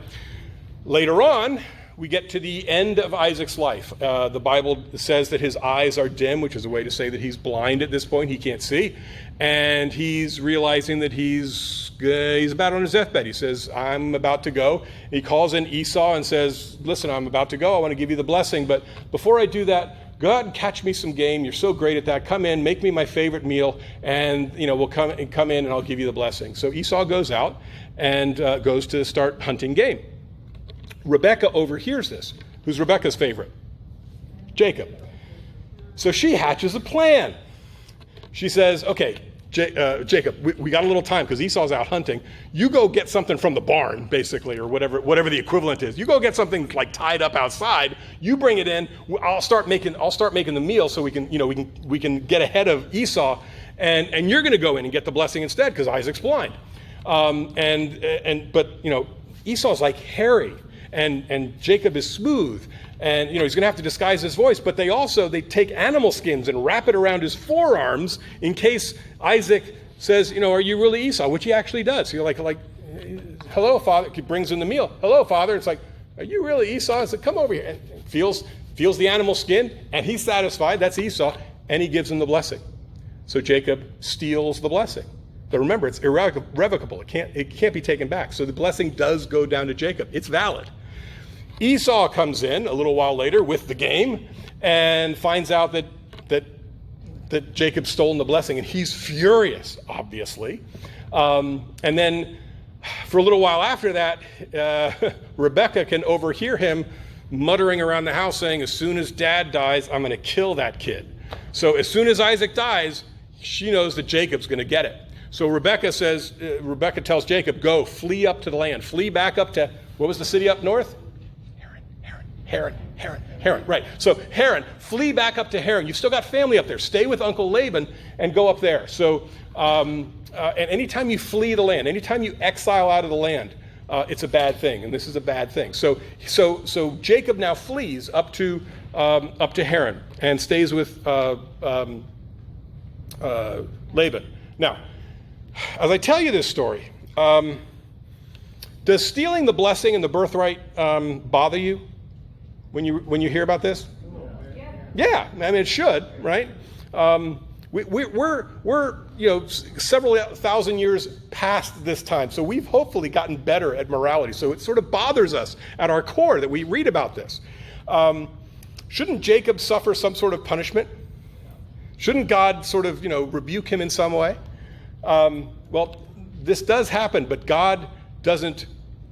later on, we get to the end of Isaac's life. The Bible says that his eyes are dim, which is a way to say that he's blind at this point. He can't see. And he's realizing that he's about on his deathbed. He says, "I'm about to go." He calls in Esau and says, "Listen, I'm about to go. I want to give you the blessing. But before I do that, go out and catch me some game. You're so great at that. Come in, make me my favorite meal, and we'll come in and I'll give you the blessing." So Esau goes out and goes to start hunting game. Rebekah overhears this. Who's Rebekah's favorite? Jacob. So she hatches a plan. She says, "Okay, Jacob, we got a little time because Esau's out hunting. You go get something from the barn, basically, or whatever the equivalent is. You go get something like tied up outside. You bring it in. I'll start making the meal so we can get ahead of Esau, and you're going to go in and get the blessing instead because Isaac's blind." But Esau's like hairy. And Jacob is smooth, and he's going to have to disguise his voice. But they take animal skins and wrap it around his forearms in case Isaac says, "Are you really Esau?" Which he actually does. You're like, "Hello, Father." He brings in the meal. "Hello, Father." It's like, "Are you really Esau?" I said, "Come over here." And feels the animal skin, and he's satisfied. That's Esau, and he gives him the blessing. So Jacob steals the blessing. But remember, it's irrevocable. It can't be taken back. So the blessing does go down to Jacob. It's valid. Esau comes in a little while later with the game and finds out that Jacob's stolen the blessing, and he's furious, obviously. And then for a little while after that, Rebekah can overhear him muttering around the house saying, "As soon as Dad dies, I'm going to kill that kid." So as soon as Isaac dies, she knows that Jacob's going to get it. So Rebekah tells Jacob, "Go, flee up to the land. Flee back up to," what was the city up north? Haran. Right. So Haran, flee back up to Haran. You've still got family up there. Stay with Uncle Laban and go up there. So, and anytime you flee the land, anytime you exile out of the land, it's a bad thing, and this is a bad thing. So Jacob now flees up to Haran and stays with Laban. Now, as I tell you this story, does stealing the blessing and the birthright bother you when you hear about this? Yeah, I mean it should, right? We're several thousand years past this time, so we've hopefully gotten better at morality. So it sort of bothers us at our core that we read about this. Shouldn't Jacob suffer some sort of punishment? Shouldn't God sort of rebuke him in some way? Well, this does happen, but God doesn't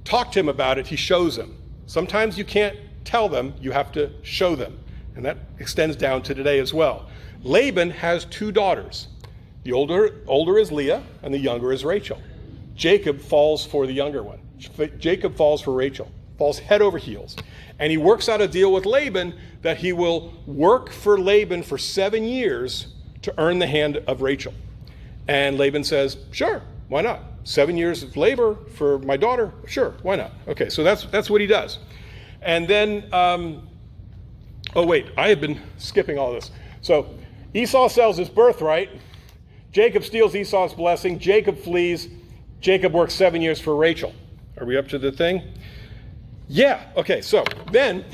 talk to him about it. He shows him. Sometimes you can't tell them, you have to show them. And that extends down to today as well. Laban has 2 daughters. The older is Leah, and the younger is Rachel. Jacob falls for the younger one. Jacob falls for Rachel, falls head over heels. And he works out a deal with Laban that he will work for Laban for 7 years to earn the hand of Rachel. And Laban says, sure, why not? 7 years of labor for my daughter? Sure, why not? Okay, so that's what he does. And then, oh wait, I have been skipping all this. So Esau sells his birthright. Jacob steals Esau's blessing. Jacob flees. Jacob works 7 years for Rachel. Are we up to the thing? Yeah, okay, so then,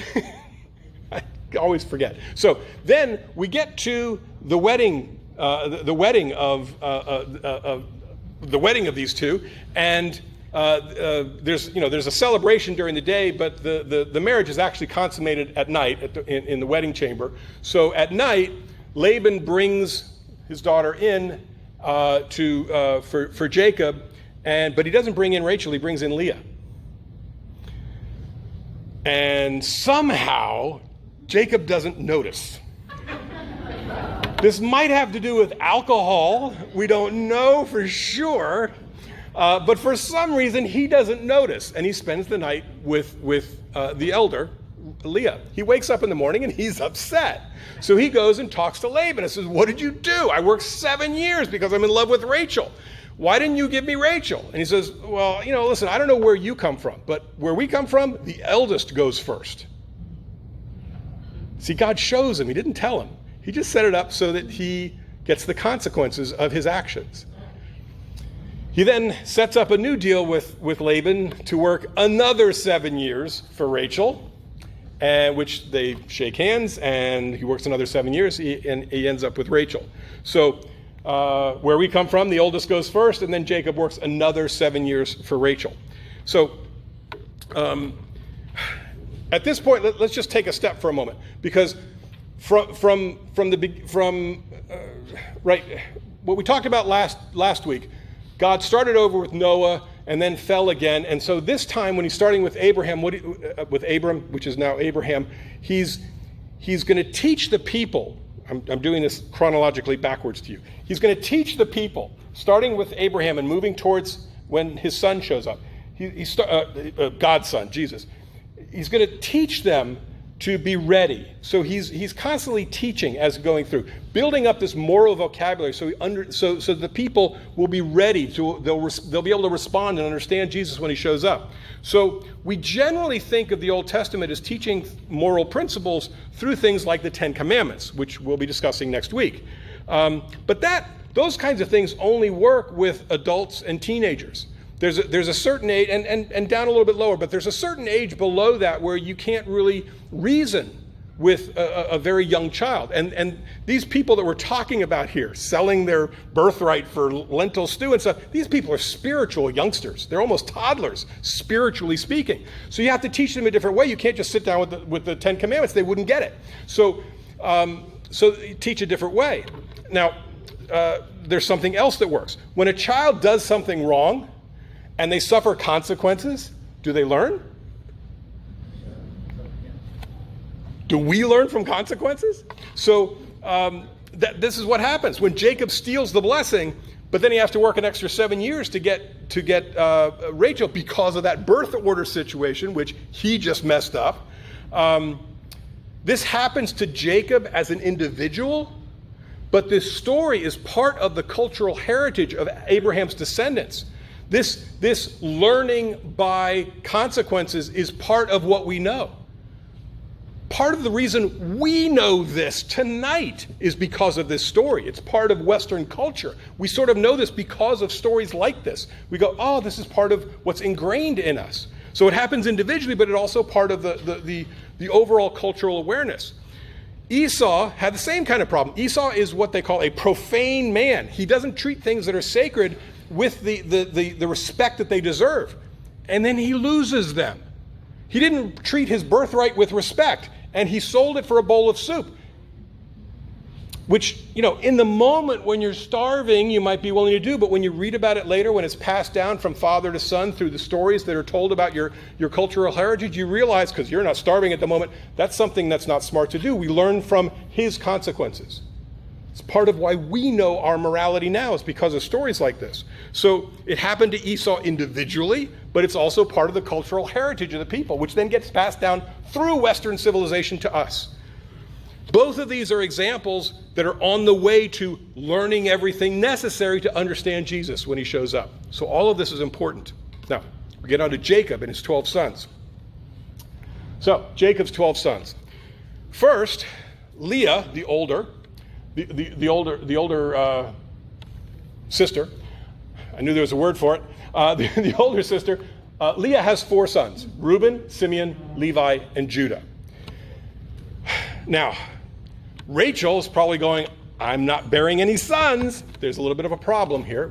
I always forget. So then we get to the wedding, the wedding of these two, and there's a celebration during the day, but the marriage is actually consummated at night in the wedding chamber. So at night, Laban brings his daughter in for Jacob, but he doesn't bring in Rachel, he brings in Leah. And somehow, Jacob doesn't notice. This might have to do with alcohol. We don't know for sure. But for some reason, he doesn't notice. And he spends the night with the elder, Leah. He wakes up in the morning and he's upset. So he goes and talks to Laban and says, what did you do? I worked 7 years because I'm in love with Rachel. Why didn't you give me Rachel? And he says, well, listen, I don't know where you come from, but where we come from, the eldest goes first. See, God shows him. He didn't tell him. He just set it up so that he gets the consequences of his actions. He then sets up a new deal with Laban to work another 7 years for Rachel, which they shake hands, and he works another 7 years, and he ends up with Rachel. So where we come from, the oldest goes first, and then Jacob works another 7 years for Rachel. So at this point, let's just take a step for a moment, because from what we talked about last week, God started over with Noah and then fell again, and so this time when he's starting with Abram, which is now Abraham, he's going to teach the people. I'm doing this chronologically backwards to you. He's going to teach the people, starting with Abraham and moving towards when his son shows up. God's son, Jesus. He's going to teach them to be ready. So he's constantly teaching as going through, building up this moral vocabulary so the people will be ready. They'll be able to respond and understand Jesus when he shows up. So we generally think of the Old Testament as teaching moral principles through things like the Ten Commandments, which we'll be discussing next week. But those kinds of things only work with adults and teenagers. There's a certain age, and down a little bit lower, but there's a certain age below that where you can't really reason with a very young child. And these people that we're talking about here, selling their birthright for lentil stew and stuff, these people are spiritual youngsters. They're almost toddlers, spiritually speaking. So you have to teach them a different way. You can't just sit down with the Ten Commandments. They wouldn't get it. So you teach a different way. Now, there's something else that works. When a child does something wrong, and they suffer consequences, do they learn? Do we learn from consequences? So this is what happens. When Jacob steals the blessing, but then he has to work an extra 7 years to get Rachel because of that birth order situation, which he just messed up. This happens to Jacob as an individual, but this story is part of the cultural heritage of Abraham's descendants. This learning by consequences is part of what we know. Part of the reason we know this tonight is because of this story. It's part of Western culture. We sort of know this because of stories like this. We go, oh, this is part of what's ingrained in us. So it happens individually, but it's also part of the overall cultural awareness. Esau had the same kind of problem. Esau is what they call a profane man. He doesn't treat things that are sacred with the respect that they deserve. And then he loses them. He didn't treat his birthright with respect, and he sold it for a bowl of soup. which, in the moment when you're starving, you might be willing to do, but when you read about it later, when it's passed down from father to son through the stories that are told about your cultural heritage, you realize, because you're not starving at the moment, that's something that's not smart to do. We learn from his consequences. It's part of why we know our morality now is because of stories like this. So it happened to Esau individually, but it's also part of the cultural heritage of the people, which then gets passed down through Western civilization to us. Both of these are examples that are on the way to learning everything necessary to understand Jesus when he shows up. So all of this is important. Now, we get on to Jacob and his 12 sons. So, Jacob's 12 sons. First, Leah, the older sister. I knew there was a word for it. The older sister. Leah has 4 sons: Reuben, Simeon, Levi, and Judah. Now, Rachel is probably going, I'm not bearing any sons. There's a little bit of a problem here.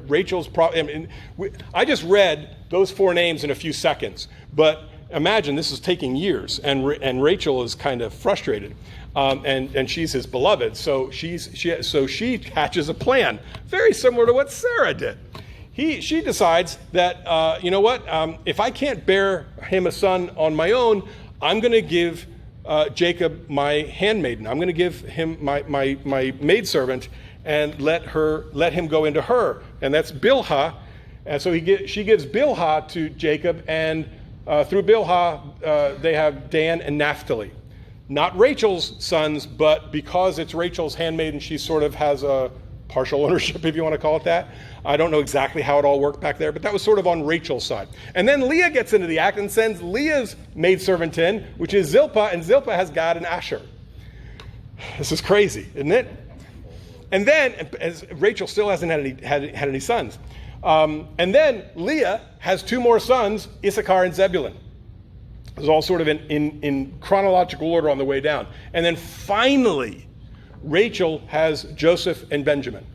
I just read those 4 names in a few seconds, but imagine this is taking years, and Rachel is kind of frustrated, and she's his beloved, so she hatches a plan, very similar to what Sarah did. She decides that, if I can't bear him a son on my own, I'm going to give Jacob my handmaiden. I'm going to give him my maidservant and let him go into her. And that's Bilhah. And so she gives Bilhah to Jacob, and through Bilhah they have Dan and Naphtali. Not Rachel's sons, but because it's Rachel's handmaiden, she sort of has a partial ownership, if you want to call it that. I don't know exactly how it all worked back there, but that was sort of on Rachel's side. And then Leah gets into the act and sends Leah's maidservant in, which is Zilpah, and Zilpah has Gad and Asher. This is crazy, isn't it? And then, as Rachel still hasn't had any sons. And then Leah has 2 more sons, Issachar and Zebulun. It was all sort of in chronological order on the way down. And then finally, Rachel has Joseph and Benjamin.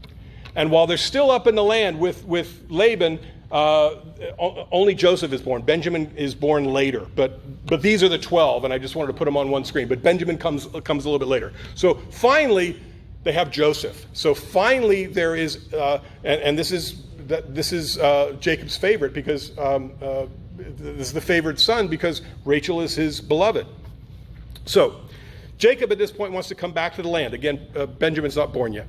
And while they're still up in the land with Laban, only Joseph is born. Benjamin is born later. But these are the 12, and I just wanted to put them on one screen. But Benjamin comes a little bit later. So finally, they have Joseph. So finally, there is, and this is Jacob's favorite, because this is the favored son, because Rachel is his beloved. So Jacob at this point wants to come back to the land. Again, Benjamin's not born yet.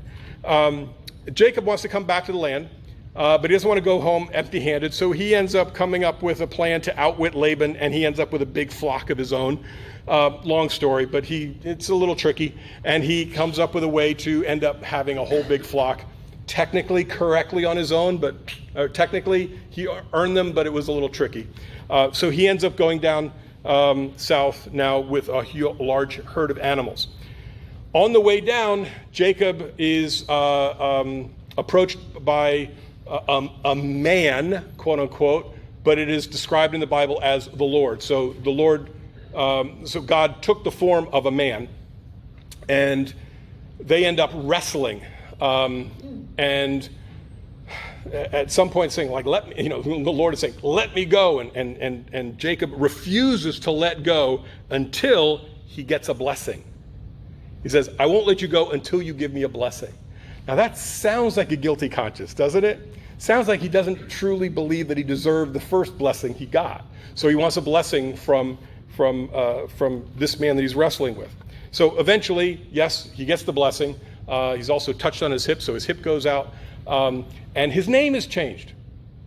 Jacob wants to come back to the land, but he doesn't want to go home empty-handed, so he ends up coming up with a plan to outwit Laban, and he ends up with a big flock of his own. Long story, but it's a little tricky, and he comes up with a way to end up having a whole big flock, technically correctly on his own, but technically he earned them, but it was a little tricky. So he ends up going down south now with a large herd of animals. On the way down, Jacob is approached by a man, quote unquote, but it is described in the Bible as the Lord. So the Lord, so God took the form of a man, and they end up wrestling, and at some point saying, like, let me, the Lord is saying, let me go, and Jacob refuses to let go until he gets a blessing. He says, I won't let you go until you give me a blessing. Now that sounds like a guilty conscience, doesn't it? Sounds like he doesn't truly believe that he deserved the first blessing he got. So he wants a blessing from this man that he's wrestling with. So eventually, yes, he gets the blessing. He's also touched on his hip, so his hip goes out. And his name is changed.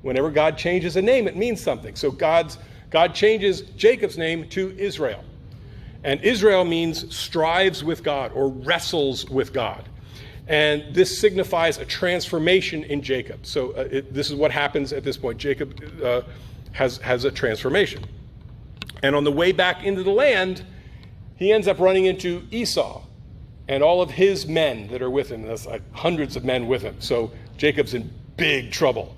Whenever God changes a name, it means something. So God changes Jacob's name to Israel. And Israel means strives with God or wrestles with God. And this signifies a transformation in Jacob. So this is what happens at this point. Jacob has a transformation. And on the way back into the land, he ends up running into Esau and all of his men that are with him. There's like hundreds of men with him. So Jacob's in big trouble.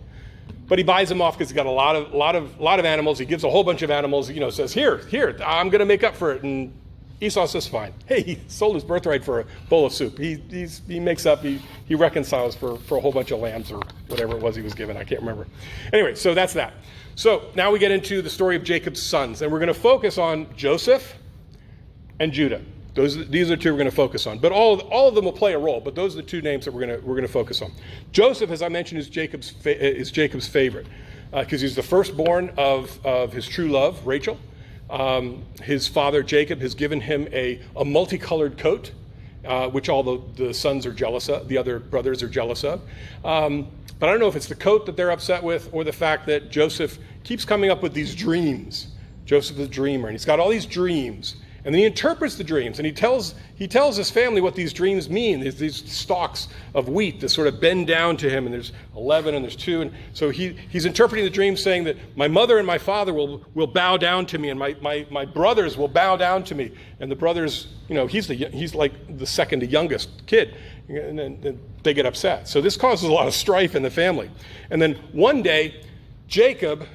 But he buys him off because he's got a lot of animals. He gives a whole bunch of animals, says, here, I'm going to make up for it. And Esau says, fine. Hey, he sold his birthright for a bowl of soup. He makes up, he reconciles for a whole bunch of lambs or whatever it was he was given. I can't remember. Anyway, so that's that. So now we get into the story of Jacob's sons. And we're going to focus on Joseph and Judah. These are the two we're going to focus on. But all of them will play a role. But those are the two names that we're going to focus on. Joseph, as I mentioned, is Jacob's favorite because he's the firstborn of his true love, Rachel. His father Jacob has given him a multicolored coat, which all the sons are jealous of. The other brothers are jealous of. But I don't know if it's the coat that they're upset with or the fact that Joseph keeps coming up with these dreams. Joseph the dreamer, and he's got all these dreams. And then he interprets the dreams, and he tells his family what these dreams mean. There's these stalks of wheat that sort of bend down to him, and there's 11 and there's 2. And so he's interpreting the dreams saying that my mother and my father will bow down to me, and my brothers will bow down to me. And the brothers, he's like the second to youngest kid, and then they get upset. So this causes a lot of strife in the family. And then one day, Jacob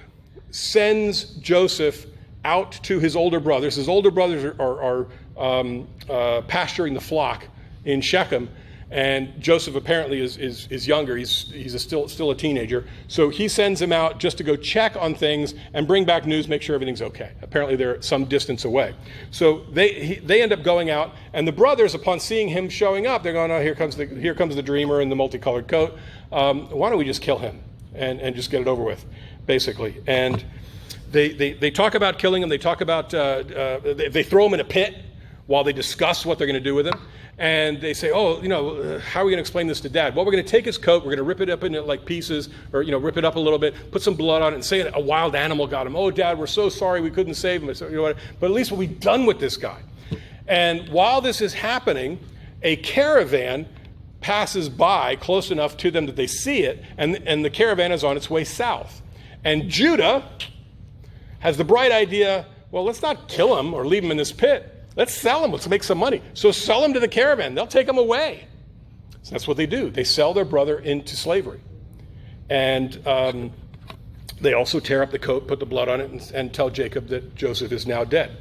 sends Joseph out to his older brothers. His older brothers are pasturing the flock in Shechem, and Joseph apparently is younger. He's still a teenager. So he sends him out just to go check on things and bring back news, make sure everything's okay. Apparently they're some distance away. So they end up going out, and the brothers, upon seeing him showing up, they're going, oh, here comes the dreamer in the multicolored coat. Why don't we just kill him and just get it over with, basically. And They talk about killing him. They talk about, they throw him in a pit while they discuss what they're going to do with him. And they say, how are we going to explain this to Dad? Well, we're going to take his coat, we're going to rip it up into like pieces, or, rip it up a little bit, put some blood on it, and say a wild animal got him. Oh, Dad, we're so sorry we couldn't save him. But at least we'll be done with this guy. And while this is happening, a caravan passes by close enough to them that they see it, and the caravan is on its way south. And Judah has the bright idea, well, let's not kill him or leave him in this pit. Let's sell him. Let's make some money. So sell him to the caravan. They'll take him away. So that's what they do. They sell their brother into slavery. And they also tear up the coat, put the blood on it, and tell Jacob that Joseph is now dead.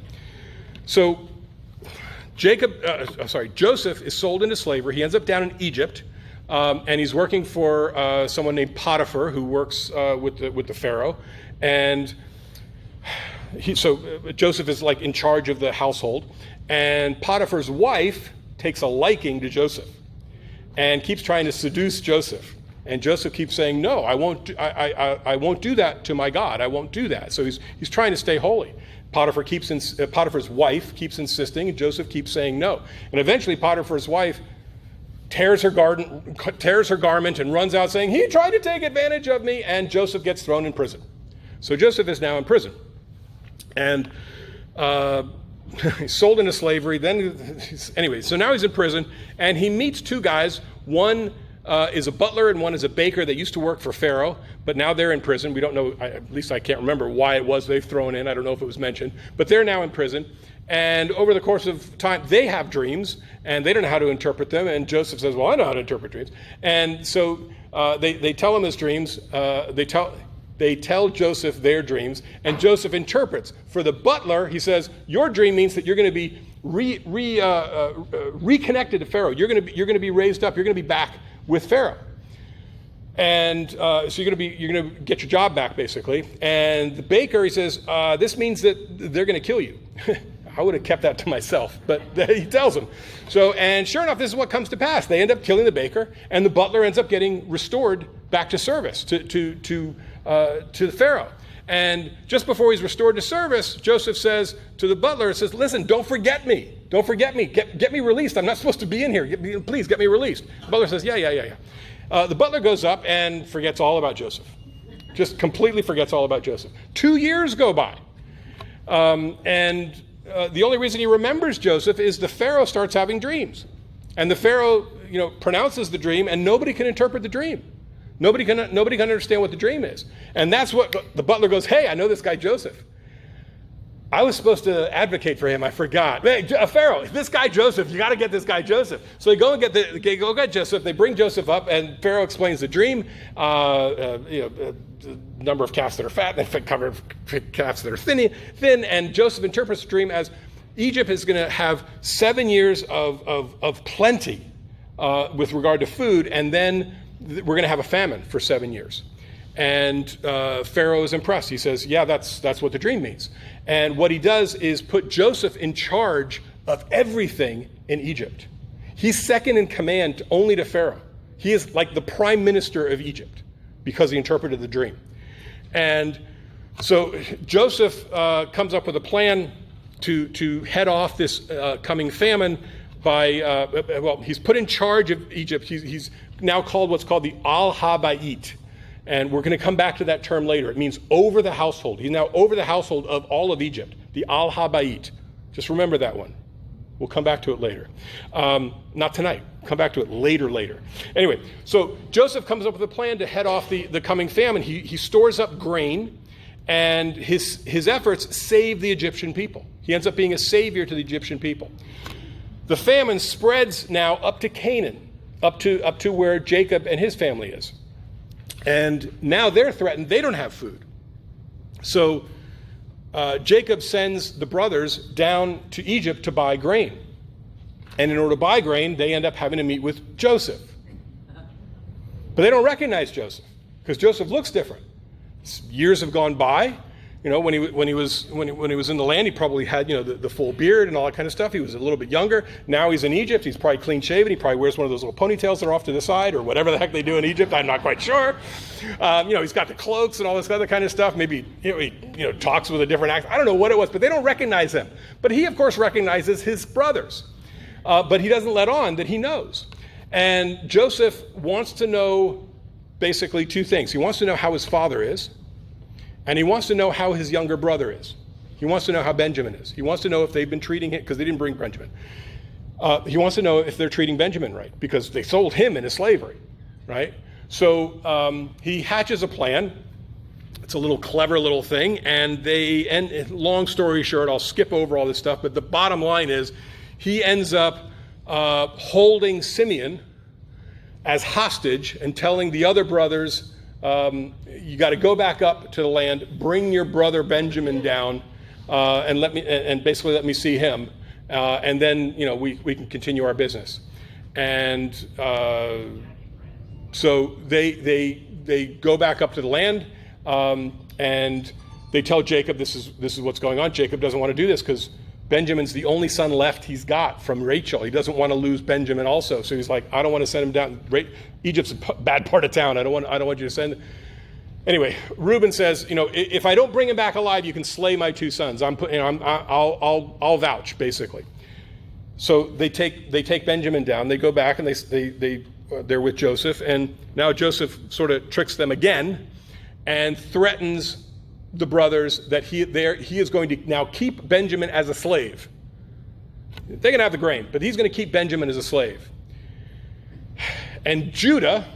So Joseph is sold into slavery. He ends up down in Egypt, and he's working for someone named Potiphar, who works with the Pharaoh. And so Joseph is like in charge of the household, and Potiphar's wife takes a liking to Joseph and keeps trying to seduce Joseph. And Joseph keeps saying, no, I won't do that to my God. I won't do that. So he's trying to stay holy. Potiphar's wife keeps insisting, and Joseph keeps saying no. And eventually Potiphar's wife tears her garment and runs out saying, he tried to take advantage of me, and Joseph gets thrown in prison. So Joseph is now in prison. And he's sold into slavery. So now he's in prison, and he meets two guys. One is a butler and one is a baker that used to work for Pharaoh, but now they're in prison. We don't know, at least I can't remember why it was they've thrown in. I don't know if it was mentioned, but they're now in prison. And over the course of time, they have dreams, and they don't know how to interpret them. And Joseph says, well, I know how to interpret dreams. And so they tell him his dreams. They tell Joseph their dreams, and Joseph interprets. For the butler, he says, your dream means that you're going to be reconnected to Pharaoh. You're going to be raised up. You're going to be back with Pharaoh. And so you're going to get your job back, basically. And the baker, he says, this means that they're going to kill you. I would have kept that to myself, but he tells them. So, and sure enough, this is what comes to pass. They end up killing the baker, and the butler ends up getting restored back to service to the Pharaoh. And just before he's restored to service, Joseph says to the butler, says, listen, don't forget me. Don't forget me. Get me released. I'm not supposed to be in here. Please get me released. The butler says, yeah. The butler goes up and forgets all about Joseph. Just completely forgets all about Joseph. 2 years go by. And the only reason he remembers Joseph is the Pharaoh starts having dreams. And the Pharaoh, pronounces the dream, and nobody can interpret the dream. Nobody can understand what the dream is. And that's what the butler goes, hey, I know this guy Joseph. I was supposed to advocate for him. I forgot. Hey, Pharaoh, this guy Joseph, you got to get this guy Joseph. So they go and get Joseph. They bring Joseph up, and Pharaoh explains the dream. The number of calves that are fat, and cover of calves that are thin. And Joseph interprets the dream as Egypt is going to have 7 years of plenty with regard to food, and then we're going to have a famine for 7 years. And Pharaoh is impressed. He says, yeah, that's what the dream means. And what he does is put Joseph in charge of everything in Egypt. He's second in command only to Pharaoh. He is like the prime minister of Egypt because he interpreted the dream. And so Joseph comes up with a plan to head off this coming famine by, he's put in charge of Egypt. He's now called what's called the Al-Habayit. And we're going to come back to that term later. It means over the household. He's now over the household of all of Egypt, the Al-Habayit. Just remember that one. We'll come back to it later. Not tonight. Come back to it later. Anyway, so Joseph comes up with a plan to head off the coming famine. He stores up grain, and his efforts save the Egyptian people. He ends up being a savior to the Egyptian people. The famine spreads now up to Canaan, up to where Jacob and his family is. And now they're threatened. They don't have food. So Jacob sends the brothers down to Egypt to buy grain. And in order to buy grain, they end up having to meet with Joseph. But they don't recognize Joseph because Joseph looks different. Years have gone by. You know, when he was in the land, he probably had, you know, the full beard and all that kind of stuff. He was a little bit younger. Now he's in Egypt. He's probably clean shaven. He probably wears one of those little ponytails that are off to the side or whatever the heck they do in Egypt. I'm not quite sure. You know, he's got the cloaks and all this other kind of stuff. Maybe he talks with a different accent. I don't know what it was, but they don't recognize him. But he, of course, recognizes his brothers. But he doesn't let on that he knows. And Joseph wants to know basically two things. He wants to know how his father is. And he wants to know how his younger brother is. He wants to know how Benjamin is. He wants to know if they've been treating him, because they didn't bring Benjamin. He wants to know if they're treating Benjamin right, because they sold him into slavery, right? So he hatches a plan. It's a little clever little thing. And long story short, I'll skip over all this stuff, but the bottom line is he ends up holding Simeon as hostage and telling the other brothers, you got to go back up to the land, bring your brother Benjamin down, and basically let me see him, and then we can continue our business. And so they go back up to the land, and they tell Jacob this is what's going on. Jacob doesn't want to do this because Benjamin's the only son left he's got from Rachel. He doesn't want to lose Benjamin also. So he's like, I don't want to send him down. Egypt's a bad part of town. I don't want you to send him. Anyway, Reuben says, if I don't bring him back alive, you can slay my two sons. I'll vouch, basically. So they take Benjamin down. They go back and they're with Joseph. And now Joseph sort of tricks them again and threatens the brothers that he is going to now keep Benjamin as a slave. They can have the grain, but he's going to keep Benjamin as a slave. And Judah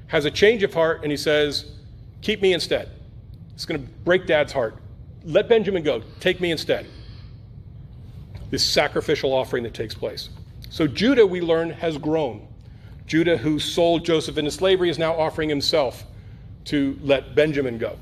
has a change of heart, and he says, keep me instead. It's going to break Dad's heart. Let Benjamin go. Take me instead. This sacrificial offering that takes place. So Judah, we learn, has grown. Judah, who sold Joseph into slavery, is now offering himself to let Benjamin go.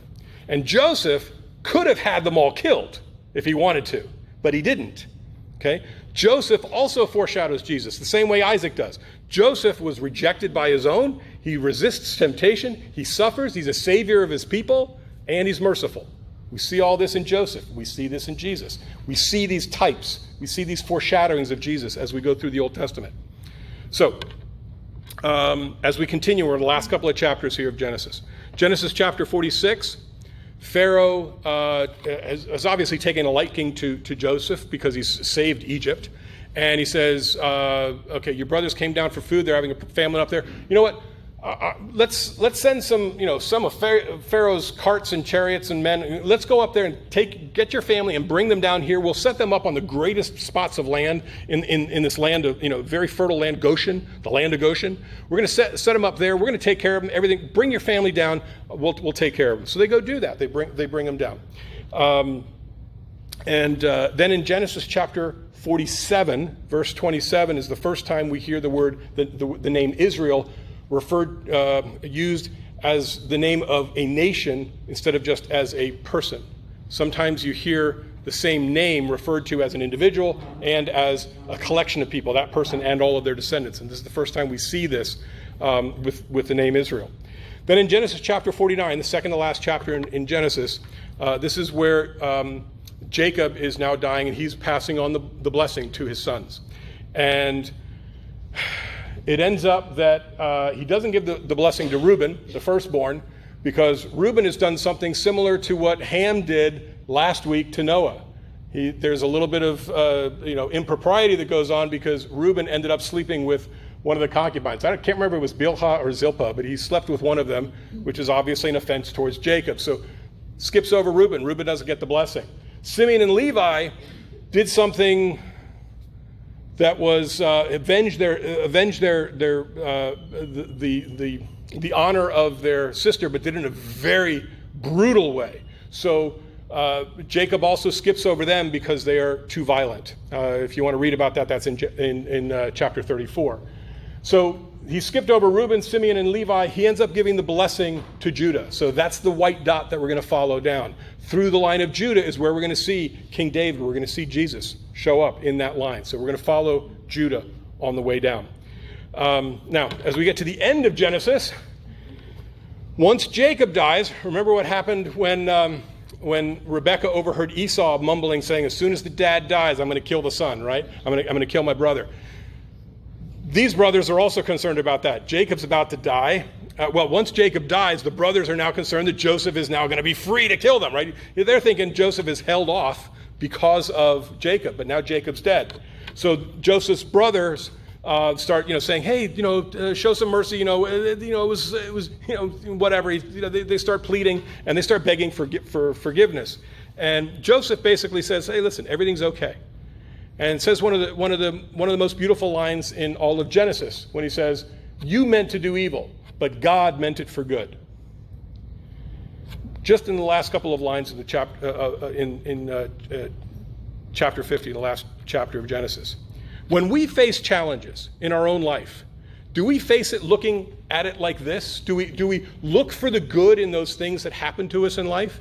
And Joseph could have had them all killed if he wanted to, but he didn't. Okay? Joseph also foreshadows Jesus the same way Isaac does. Joseph was rejected by his own. He resists temptation. He suffers. He's a savior of his people, and he's merciful. We see all this in Joseph. We see this in Jesus. We see these types. We see these foreshadowings of Jesus as we go through the Old Testament. So, as we continue, we're in the last couple of chapters here of Genesis. Genesis chapter 46. Pharaoh has obviously taken a liking to Joseph because he's saved Egypt. And he says, okay, your brothers came down for food. They're having a famine up there. You know what? Let's send some of Pharaoh's carts and chariots and men. Let's go up there and get your family and bring them down here. We'll set them up on the greatest spots of land in this land of, very fertile land, Goshen, the land of Goshen. We're going to set them up there. We're going to take care of them. Everything. Bring your family down. We'll take care of them. So they go do that. They bring them down. Then in Genesis chapter 47, verse 27 is the first time we hear the word, the name Israel used as the name of a nation instead of just as a person. Sometimes you hear the same name referred to as an individual and as a collection of people, that person and all of their descendants. And this is the first time we see this with the name Israel. Then in Genesis chapter 49, the second to last chapter in Genesis, this is where Jacob is now dying, and he's passing on the blessing to his sons. And it ends up that he doesn't give the blessing to Reuben, the firstborn, because Reuben has done something similar to what Ham did last week to Noah. There's a little bit of impropriety that goes on because Reuben ended up sleeping with one of the concubines. I can't remember if it was Bilhah or Zilpah, but he slept with one of them, which is obviously an offense towards Jacob. So skips over Reuben. Reuben doesn't get the blessing. Simeon and Levi did something that was avenge the honor of their sister, but did it in a very brutal way. So Jacob also skips over them because they are too violent. If you want to read about that, that's in chapter 34. So he skipped over Reuben, Simeon, and Levi. He ends up giving the blessing to Judah. So that's the white dot that we're going to follow down. Through the line of Judah is where we're going to see King David. We're going to see Jesus show up in that line. So we're going to follow Judah on the way down. Now, as we get to the end of Genesis, once Jacob dies, remember what happened when Rebekah overheard Esau mumbling, saying, as soon as the dad dies, I'm going to kill the son, right? I'm going to kill my brother. These brothers are also concerned about that. Jacob's about to die. Once Jacob dies, the brothers are now concerned that Joseph is now going to be free to kill them, right? They're thinking Joseph is held off because of Jacob, but now Jacob's dead. So Joseph's brothers start, saying, "Hey, show some mercy. It was, whatever." They start pleading and they start begging for forgiveness. And Joseph basically says, "Hey, listen, everything's okay." And says one of the most beautiful lines in all of Genesis when he says, "You meant to do evil, but God meant it for good." Just in the last couple of lines of the chapter 50, the last chapter of Genesis. When we face challenges in our own life, do we face it looking at it like this? Do we look for the good in those things that happen to us in life?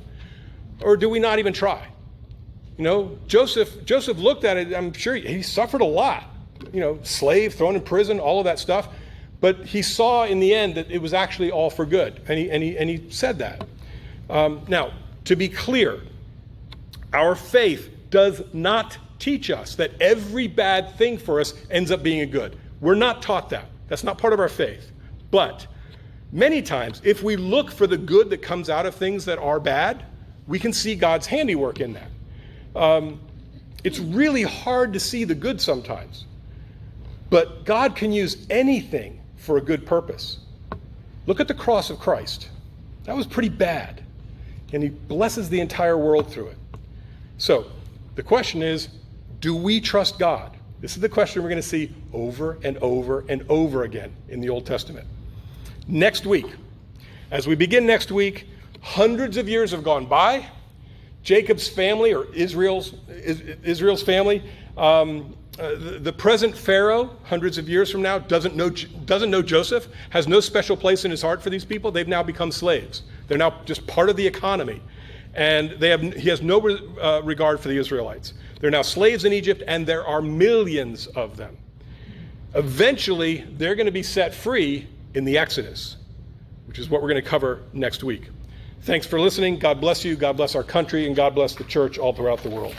Or do we not even try? Joseph looked at it. I'm sure he suffered a lot. Slave, thrown in prison, all of that stuff. But he saw in the end that it was actually all for good. And he said that. Now, to be clear, our faith does not teach us that every bad thing for us ends up being a good. We're not taught that. That's not part of our faith. But many times, if we look for the good that comes out of things that are bad, we can see God's handiwork in that. It's really hard to see the good sometimes. But God can use anything for a good purpose. Look at the cross of Christ. That was pretty bad. And he blesses the entire world through it. So the question is, do we trust God? This is the question we're going to see over and over and over again in the Old Testament. Next week, as we begin next week, hundreds of years have gone by. Jacob's family, or Israel's family, the present Pharaoh, hundreds of years from now, doesn't know Joseph, has no special place in his heart for these people. They've now become slaves. They're now just part of the economy. And he has no regard for the Israelites. They're now slaves in Egypt, and there are millions of them. Eventually, they're going to be set free in the Exodus, which is what we're going to cover next week. Thanks for listening. God bless you. God bless our country, and God bless the church all throughout the world.